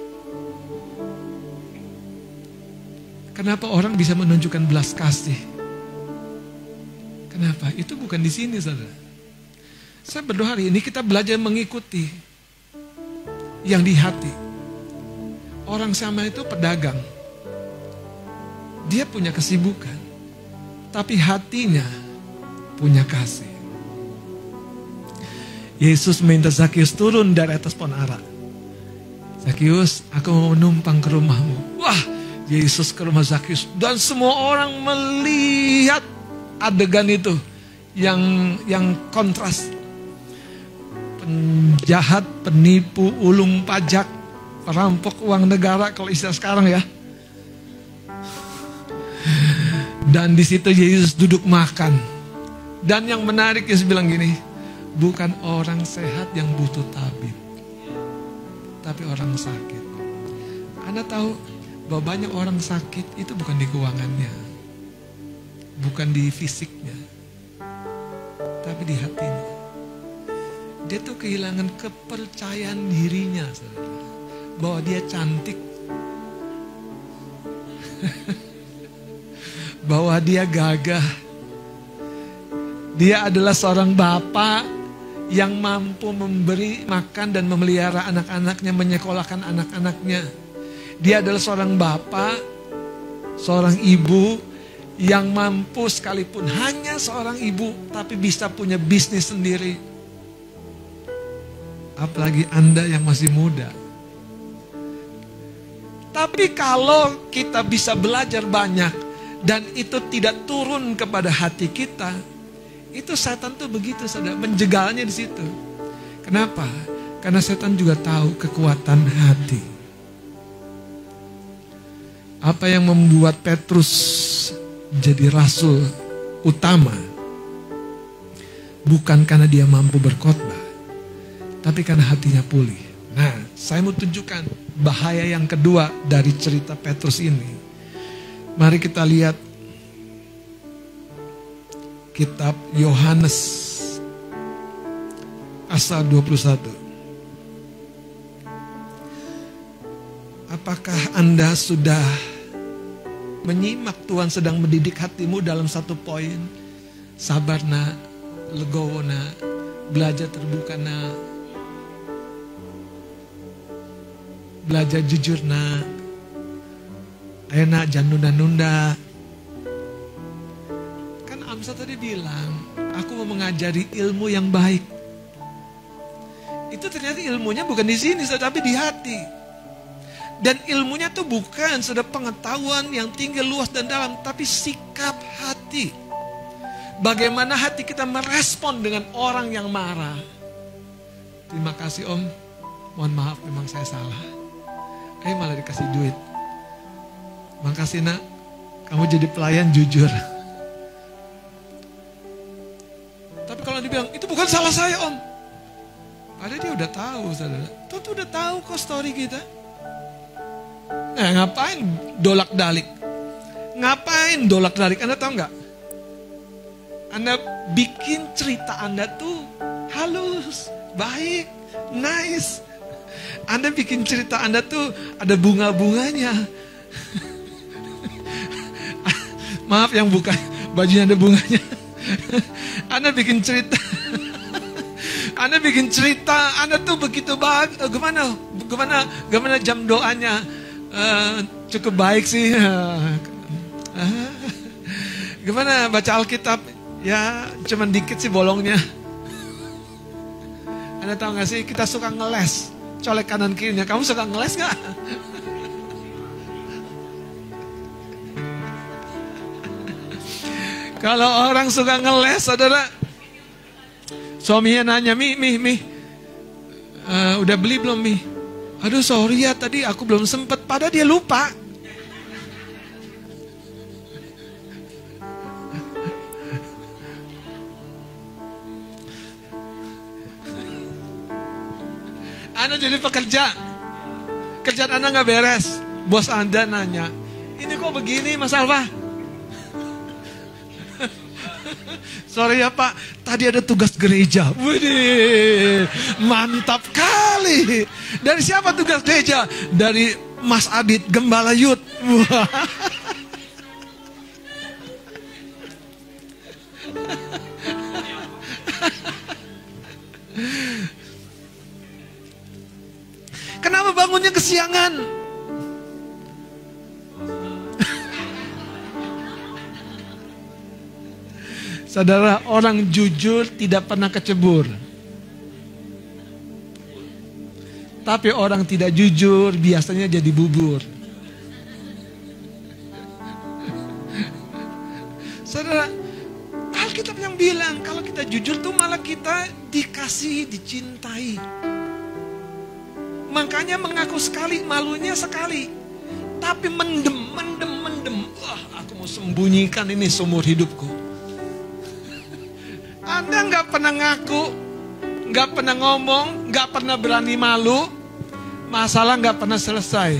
Kenapa orang bisa menunjukkan belas kasih? Kenapa? Itu bukan di sini, saudara. Saya berdoa hari ini kita belajar mengikuti yang di hati. Orang sama itu pedagang. Dia punya kesibukan, tapi hatinya punya kasih. Yesus minta Zakius turun dari atas pohon ara. Zakius, aku mau numpang ke rumahmu. Wah, Yesus ke rumah Zakius. Dan semua orang melihat adegan itu yang kontras. Penjahat, penipu, ulung pajak, perampok uang negara kalau istilah sekarang ya. Dan di situ Yesus duduk makan. Dan yang menarik Yesus bilang gini, bukan orang sehat yang butuh tabib, tapi orang sakit. Anda tahu bahwa banyak orang sakit itu bukan di keuangannya, bukan di fisiknya, tapi di hatinya. Dia tuh kehilangan kepercayaan dirinya, saudara, bahwa dia cantik, bahwa dia gagah. Dia adalah seorang bapak yang mampu memberi makan dan memelihara anak-anaknya, menyekolahkan anak-anaknya. Dia adalah seorang bapak, seorang ibu yang mampu sekalipun hanya seorang ibu, tapi bisa punya bisnis sendiri. Apalagi Anda yang masih muda. Tapi kalau kita bisa belajar banyak dan itu tidak turun kepada hati kita, itu setan tuh begitu, saudara, menjegalnya di situ. Kenapa? Karena setan juga tahu kekuatan hati. Apa yang membuat Petrus jadi rasul utama bukan karena dia mampu berkhotbah, tapi karena hatinya pulih. Nah, saya mau tunjukkan bahaya yang kedua dari cerita Petrus ini. Mari kita lihat kitab Yohanes pasal 21. Apakah Anda sudah menyimak Tuhan sedang mendidik hatimu dalam satu poin? Sabar nak, legowo nak, belajar terbuka nak, belajar jujur nak, ayo nak jangan nunda-nunda. Kan Amsa tadi bilang, aku mau mengajari ilmu yang baik. Itu ternyata ilmunya bukan di sini, tapi di hati. Dan ilmunya tuh bukan sudah pengetahuan yang tinggi, luas dan dalam, tapi sikap hati. Bagaimana hati kita merespon dengan orang yang marah. Terima kasih Om, mohon maaf memang saya salah. Malah dikasih duit. Makasih nak, kamu jadi pelayan jujur. Tapi kalau dibilang, itu bukan salah saya Om. Padahal dia udah tahu, saudara. Tuh udah tahu kok story kita. Ngapain dolak-dalik? Ngapain dolak-dalik? Anda tahu nggak? Anda bikin cerita Anda tuh halus, baik, nice. Anda bikin cerita Anda tuh ada bunga-bunganya. Maaf yang bukan bajunya ada bunganya. Anda bikin cerita. Anda bikin cerita Anda tuh begitu baik. Gimana jam doanya? Cukup baik sih. Gimana baca Alkitab? Ya cuman dikit sih bolongnya. Anda tahu gak sih kita suka ngeles, colek kanan kirinya. Kamu suka ngeles gak? Kalau orang suka ngeles, saudara, suaminya nanya, Mi, udah beli belum Mi? Aduh sorry ya tadi aku belum sempet. Padahal dia lupa. Anda jadi pekerja, kerjaan Anda gak beres. Bos Anda nanya, ini kok begini Mas Alfa? Sorry ya Pak, tadi ada tugas gereja. Widih, mantap kali. Dari siapa tugas gereja? Dari Mas Adit, Gembala Yud. Kenapa bangunnya kesiangan? Saudara, orang jujur tidak pernah kecebur. Tapi orang tidak jujur biasanya jadi bubur. Saudara, Alkitab yang bilang kalau kita jujur tuh malah kita dikasih, dicintai. Makanya mengaku sekali, malunya sekali. Tapi mendem. Wah, aku mau sembunyikan ini seumur hidupku. Anda gak pernah ngaku, gak pernah ngomong, gak pernah berani malu, masalah gak pernah selesai.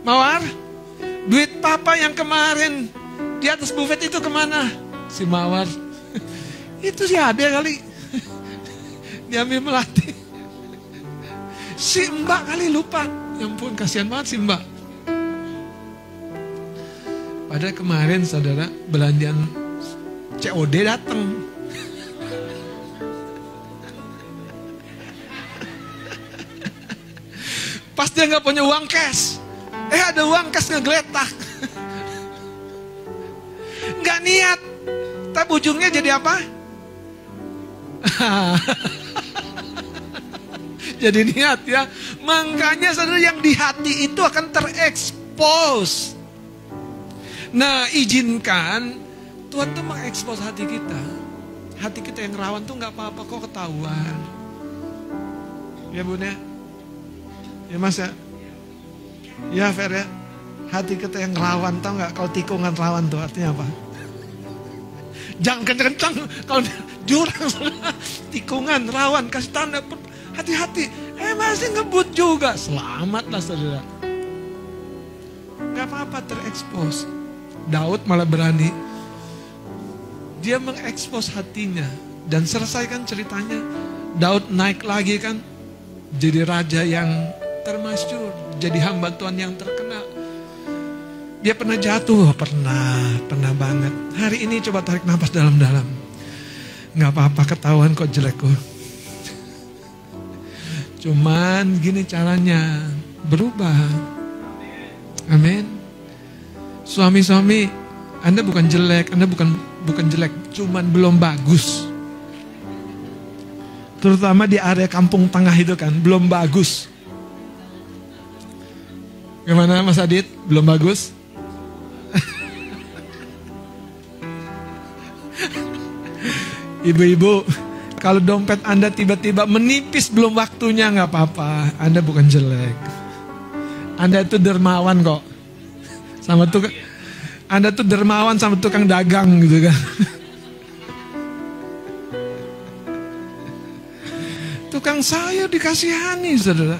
Mawar, duit papa yang kemarin di atas buffet itu kemana? Si Mawar, itu si Ade kali, diambil melati. Si Mbak kali lupa, ya ampun kasihan banget si Mbak. Padahal kemarin saudara belanjaan COD datang. Pas dia gak punya uang cash, ada uang cash ngegeletak. Gak niat, Tapi ujungnya jadi apa? Jadi niat ya. Makanya saudara, yang di hati itu akan terekspos. Nah, izinkan Tuhan tuh mengekspos hati kita. Hati kita yang rawan tuh gak apa-apa kok ketahuan. Ya Bun ya? Ya Mas ya? Ya Fer ya? Hati kita yang rawan, tau gak? Kalau tikungan rawan tuh artinya apa? Jangan kencang-kencang. Kalau jurang, tikungan, rawan, kasih tanda. Hati-hati. Masih ngebut juga. Selamatlah saudara. Gak apa-apa terekspos. Daud malah berani. Dia mengekspos hatinya. Dan selesaikan ceritanya. Daud naik lagi kan. Jadi raja yang termasyhur. Jadi hamba Tuhan yang terkenal. Dia pernah jatuh. Pernah banget. Hari ini coba tarik nafas dalam-dalam. Gak apa-apa, ketahuan kok jelek kok. Cuman gini caranya. Berubah. Amin. Suami-suami, Anda bukan jelek, Anda bukan jelek, cuman belum bagus. Terutama di area kampung tengah itu kan, belum bagus. Gimana Mas Adit? Belum bagus? Ibu-ibu, kalau dompet Anda tiba-tiba menipis belum waktunya, gak apa-apa. Anda bukan jelek. Anda itu dermawan kok. Sama tukang, Anda tuh dermawan sama tukang dagang gitu kan. Tukang sayur dikasihani saudara.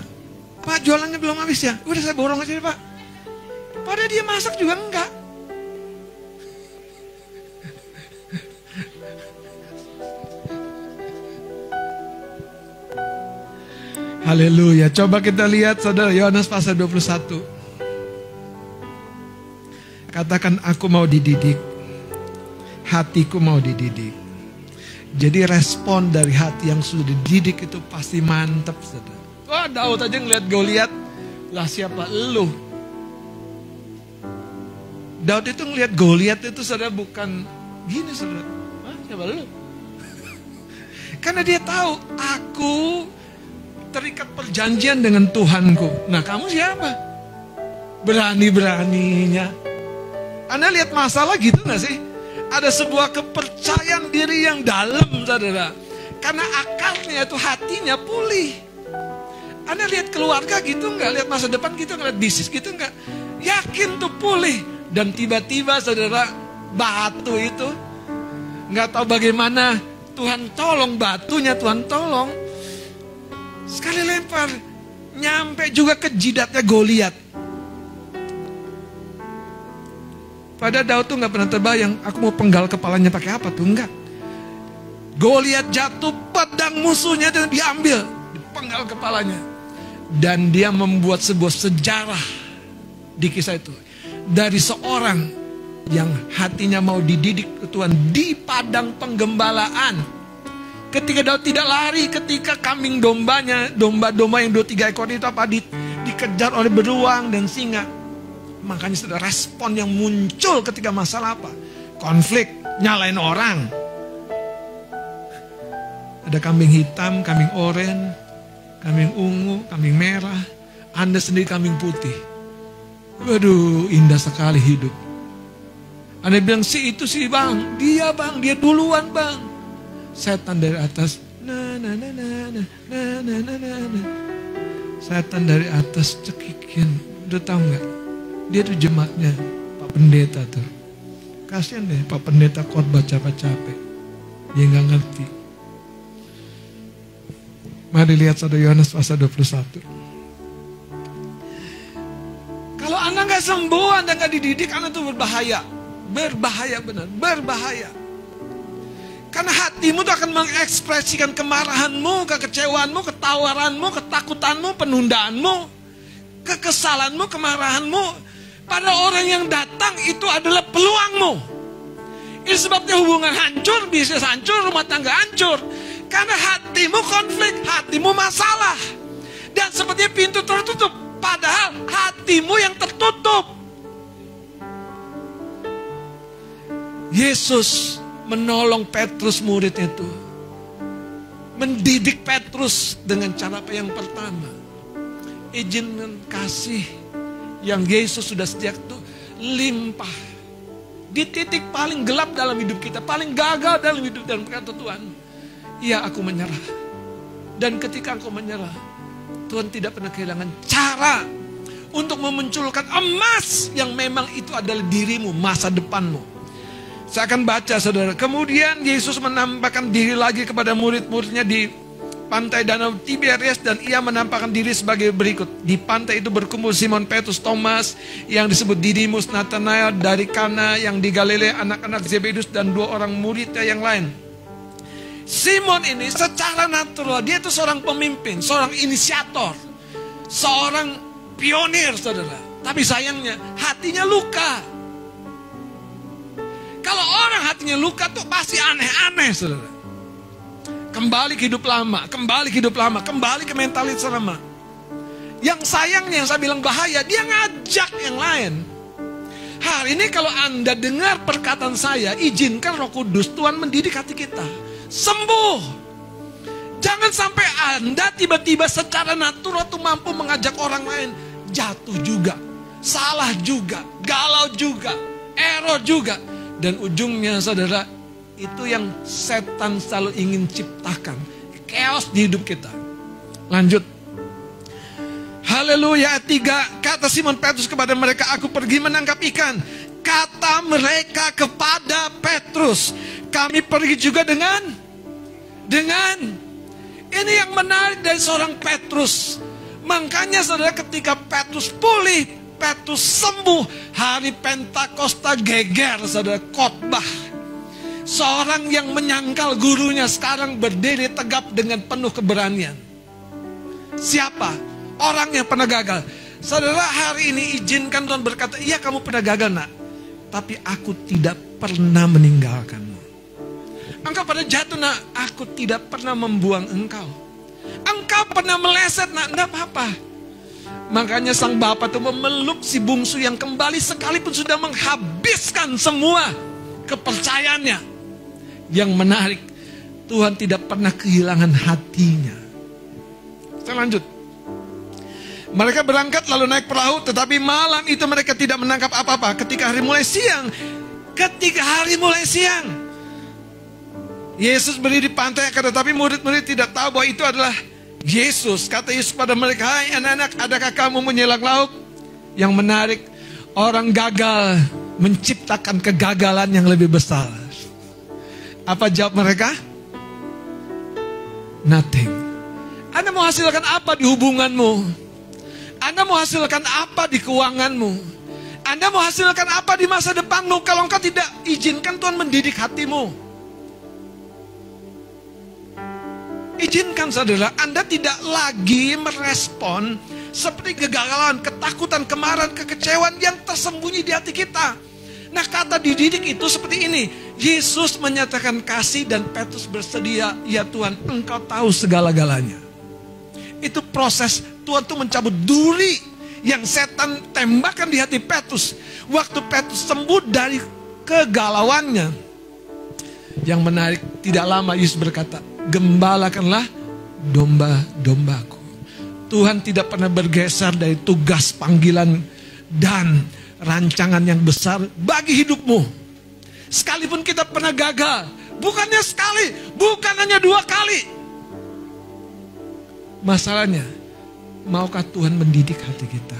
Pak, jualannya belum habis ya? Udah saya borong aja Pak. Padahal dia masak juga enggak. Haleluya. Coba kita lihat saudara, Yohanes pasal 21. Katakan, aku mau dididik. Hatiku mau dididik. Jadi respon dari hati yang sudah dididik itu pasti mantap saudara. Wah, Daud aja ngeliat Goliat. Lah siapa lu? Daud itu ngeliat Goliat itu saudara bukan gini saudara. Hah, siapa lu? Karena dia tahu, aku terikat perjanjian dengan Tuhanku. Nah, kamu siapa? Berani-beraninya. Anda lihat masalah gitu gak sih? Ada sebuah kepercayaan diri yang dalam saudara. Karena akalnya itu hatinya pulih. Anda lihat keluarga gitu gak? Lihat masa depan gitu gak? Lihat bisnis gitu gak? Yakin tuh pulih. Dan tiba-tiba saudara, batu itu gak tahu bagaimana Tuhan tolong, batunya Tuhan tolong. Sekali lempar, nyampe juga ke jidatnya Goliat. Padahal Daud tuh gak pernah terbayang, aku mau penggal kepalanya pakai apa tuh, enggak. Goliat jatuh, pedang musuhnya itu diambil, dipenggal kepalanya. Dan dia membuat sebuah sejarah di kisah itu. Dari seorang yang hatinya mau dididik ke Tuhan di padang penggembalaan. Ketika Daud tidak lari, ketika kambing dombanya, domba-domba yang 2-3 ekor itu apa dikejar oleh beruang dan singa. Makanya sudah respon yang muncul ketika masalah apa? Konflik, nyalain orang. Ada kambing hitam, kambing oranye, kambing ungu, kambing merah. Anda sendiri kambing putih. Waduh, indah sekali hidup. Anda bilang, si itu sih bang, dia duluan bang. Setan dari atas, setan dari atas cekikin. Udah tahu nggak? Dia tuh jemaatnya Pak Pendeta tuh. Kasian deh Pak Pendeta khotbah capek-capek. Dia nggak ngerti. Mari lihat saudara Yohanes pasal 21. Kalau Anda nggak sembuh, Anda nggak dididik, Anda tuh berbahaya. Berbahaya benar, berbahaya. Karena hatimu tuh akan mengekspresikan kemarahanmu, kekecewaanmu, ketawaranmu, ketakutanmu, penundaanmu, kekesalanmu, kemarahanmu. Pada orang yang datang itu adalah peluangmu. Ini sebabnya hubungan hancur, bisnis hancur, rumah tangga hancur. Karena hatimu konflik, hatimu masalah. Dan sepertinya pintu tertutup. Padahal hatimu yang tertutup. Yesus menolong Petrus murid itu. Mendidik Petrus dengan cara apa yang pertama? Izinkan kasih yang Yesus sudah sediakan itu limpah. Di titik paling gelap dalam hidup kita, paling gagal dalam hidup, dan berkata Tuhan, iya aku menyerah. Dan ketika engkau menyerah, Tuhan tidak pernah kehilangan cara untuk memunculkan emas yang memang itu adalah dirimu, masa depanmu. Saya akan baca saudara. Kemudian Yesus menampakkan diri lagi kepada murid-muridnya di pantai Danau Tiberias, dan ia menampakkan diri sebagai berikut. Di pantai itu berkumpul Simon Petrus, Thomas yang disebut Didimus, Nathanael dari Kana yang di Galilea, anak-anak Zebedus, dan 2 orang muridnya yang lain. Simon ini secara natural dia itu seorang pemimpin, seorang inisiator, seorang pionir saudara. Tapi sayangnya hatinya luka. Kalau orang hatinya luka tuh pasti aneh-aneh saudara. Kembali ke hidup lama, kembali ke hidup lama, kembali ke mentalitas lama. Yang sayangnya, yang saya bilang bahaya, dia ngajak yang lain. Hari ini kalau Anda dengar perkataan saya, izinkan Roh Kudus Tuhan mendidik hati kita. Sembuh. Jangan sampai Anda tiba-tiba secara natural tuh mampu mengajak orang lain jatuh juga, salah juga, galau juga, error juga. Dan ujungnya saudara, itu yang setan selalu ingin ciptakan, chaos di hidup kita. Lanjut. Haleluya. 3, kata Simon Petrus kepada mereka, aku pergi menangkap ikan. Kata mereka kepada Petrus, kami pergi juga dengan ini yang menarik dari seorang Petrus. Makanya saudara, ketika Petrus pulih, Petrus sembuh, hari Pentakosta geger saudara, khotbah. Seorang yang menyangkal gurunya sekarang berdiri tegap dengan penuh keberanian. Siapa? Orang yang pernah gagal. Saudara, hari ini izinkan Tuhan berkata, iya kamu pernah gagal nak, tapi aku tidak pernah meninggalkanmu. Engkau pada jatuh nak, aku tidak pernah membuang engkau. Engkau pernah meleset nak, enggak apa-apa. Makanya sang bapak itu memeluk si bungsu yang kembali sekalipun sudah menghabiskan semua kepercayaannya. Yang menarik, Tuhan tidak pernah kehilangan hatinya. Kita lanjut. Mereka berangkat lalu naik perahu, tetapi malam itu mereka tidak menangkap apa-apa. Ketika hari mulai siang, Yesus berdiri di pantai, tetapi murid-murid tidak tahu bahwa itu adalah Yesus. Kata Yesus pada mereka, hai anak-anak, adakah kamu menyelam laut? Yang menarik, orang gagal menciptakan kegagalan yang lebih besar. Apa jawab mereka? Nothing. Anda mau hasilkan apa di hubunganmu? Anda mau hasilkan apa di keuanganmu? Anda mau hasilkan apa di masa depanmu kalau engkau tidak izinkan Tuhan mendidik hatimu? Izinkan saudara, Anda tidak lagi merespon seperti kegagalan, ketakutan, kemarahan, kekecewaan yang tersembunyi di hati kita. Nah, kata dididik itu seperti ini. Yesus menyatakan kasih dan Petrus bersedia, ya Tuhan, engkau tahu segala-galanya. Itu proses Tuhan tuh mencabut duri yang setan tembakan di hati Petrus. Waktu Petrus sembuh dari kegalauannya. Yang menarik, tidak lama Yesus berkata, gembalakanlah domba-dombaku. Tuhan tidak pernah bergeser dari tugas, panggilan, dan rancangan yang besar bagi hidupmu. Sekalipun kita pernah gagal, bukannya sekali, bukan hanya 2 kali. Masalahnya, maukah Tuhan mendidik hati kita?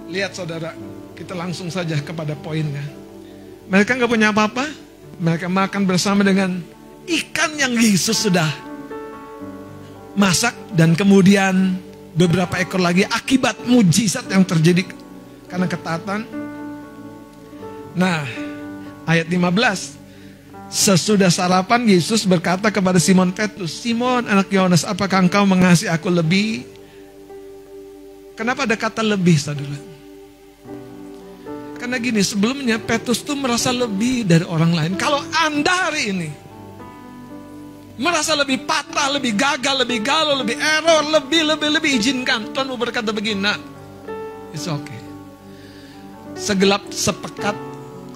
Lihat saudara, kita langsung saja kepada poinnya. Mereka nggak punya apa-apa. Mereka makan bersama dengan ikan yang Yesus sudah masak. Dan kemudian beberapa ekor lagi akibat mujizat yang terjadi karena ketaatan. Nah, ayat 15. Sesudah sarapan Yesus berkata kepada Simon Petrus, Simon anak Yohanes, apakah engkau mengasihi aku lebih? Kenapa ada kata lebih saudara? Karena gini, sebelumnya Petrus tuh merasa lebih dari orang lain. Kalau Anda hari ini merasa lebih patah, lebih gagal, lebih galau, lebih error, lebih izinkan. Tuhan mau berkata begini, nah, it's okay. Segelap, sepekat,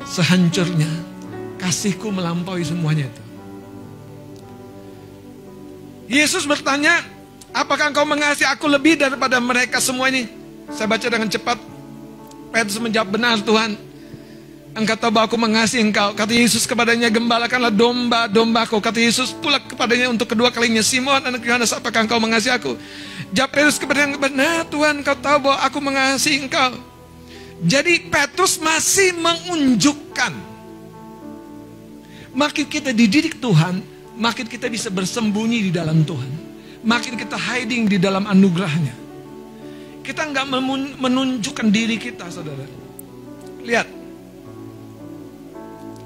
sehancurnya, Kasihku melampaui semuanya itu. Yesus bertanya, apakah engkau mengasihi aku lebih daripada mereka semua ini? Saya baca dengan cepat. Petrus menjawab, benar Tuhan. Engkau tahu bahwa aku mengasihi engkau. Kata Yesus kepadanya, gembalakanlah domba-dombaku. Kata Yesus pula kepadanya untuk kedua kalinya, Simon anak Yohanes, apakah engkau mengasihi aku? Jawab Petrus kepadanya, benar Tuhan, engkau tahu bahwa aku mengasihi engkau. Jadi Petrus masih menunjukkan, makin kita dididik Tuhan, makin kita bisa bersembunyi di dalam Tuhan. Makin kita hiding di dalam anugerahnya. Kita nggak menunjukkan diri kita, saudara. Lihat.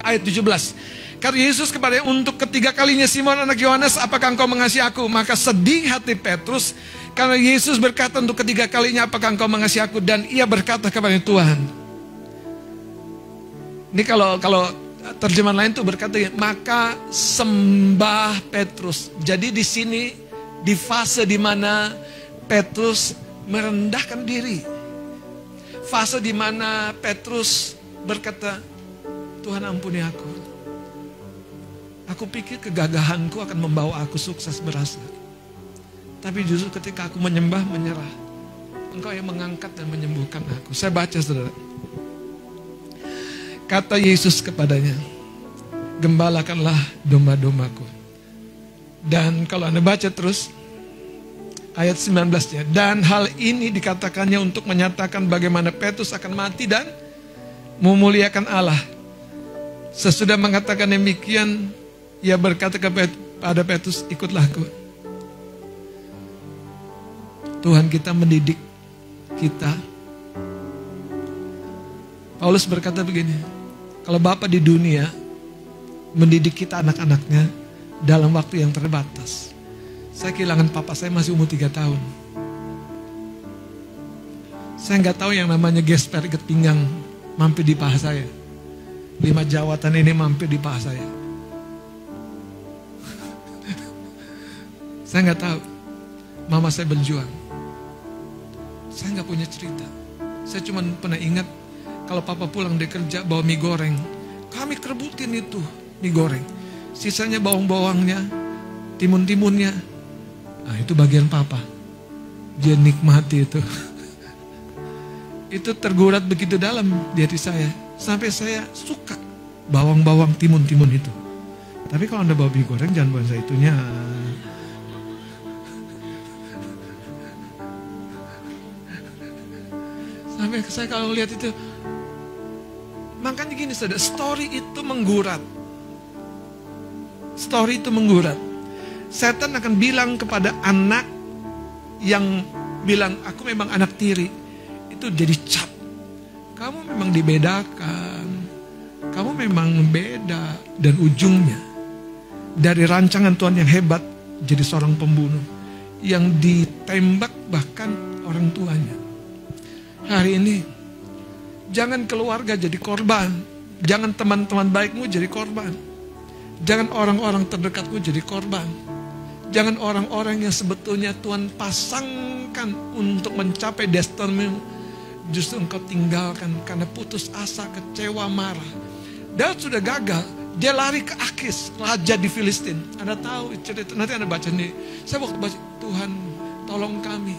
Ayat 17. Kata Yesus kepadanya untuk ketiga kalinya, Simon anak Yohanes, apakah engkau mengasihi aku? Maka sedih hati Petrus, karena Yesus berkata untuk ketiga kalinya, apakah engkau mengasihi aku? Dan ia berkata kepada Tuhan. Ini kalau terjemahan lain tuh berkata, maka sembah Petrus. Jadi di sini di fase di mana Petrus merendahkan diri. Fase di mana Petrus berkata, Tuhan ampuni aku. Aku pikir kegagahanku akan membawa aku sukses berhasil. Tapi justru ketika aku menyembah, menyerah, Engkau yang mengangkat dan menyembuhkan aku. Saya baca, saudara. Kata Yesus kepadanya, gembalakanlah domba-dombaku. Dan kalau Anda baca terus, ayat 19-nya. Dan hal ini dikatakannya untuk menyatakan bagaimana Petrus akan mati dan memuliakan Allah. Sesudah mengatakan demikian, ia berkata kepada Petrus, ikutlah aku. Tuhan kita mendidik kita. Paulus berkata begini, kalau Bapa di dunia mendidik kita anak-anaknya dalam waktu yang terbatas. Saya kehilangan papa saya masih umur 3 tahun. Saya nggak tahu yang namanya gesper ikat pinggang mampir di paha saya. 5 jawatan ini mampir di paha saya. Saya nggak tahu. Mama saya berjuang. Saya nggak punya cerita. Saya cuma pernah ingat kalau papa pulang dari kerja bawa mie goreng. Kami kerebutin itu mie goreng. Sisanya bawang-bawangnya, timun-timunnya. Nah itu bagian papa. Dia nikmati itu. Itu tergurat begitu dalam di hati saya. Sampai saya suka bawang-bawang timun-timun itu. Tapi kalau Anda bawa mie goreng jangan bawa zaitunya. Sampai saya kalau lihat itu. Makanya gini saudara, story itu menggurat. Story itu menggurat. Setan akan bilang kepada anak yang bilang, aku memang anak tiri. Itu jadi cap. Kamu memang dibedakan. Kamu memang beda. Dan ujungnya, dari rancangan Tuhan yang hebat, jadi seorang pembunuh. Yang ditembak bahkan orang tuanya. Hari ini, jangan keluarga jadi korban. Jangan teman-teman baikmu jadi korban. Jangan orang-orang terdekatmu jadi korban. Jangan orang-orang yang sebetulnya Tuhan pasangkan untuk mencapai destinimu, justru engkau tinggalkan karena putus asa, kecewa, marah. Daud sudah gagal. Dia lari ke Akis, raja di Filistin. Anda tahu cerita, nanti Anda baca nih. Saya waktu baca, Tuhan tolong kami.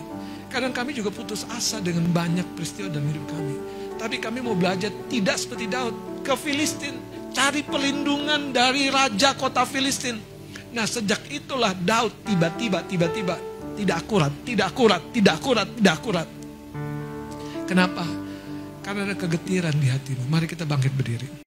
Kadang kami juga putus asa dengan banyak peristiwa dalam hidup kami. Tapi kami mau belajar tidak seperti Daud. Ke Filistin, cari perlindungan dari raja kota Filistin. Nah sejak itulah Daud tiba-tiba tidak akurat. Kenapa? Karena ada kegetiran di hatimu. Mari kita bangkit berdiri.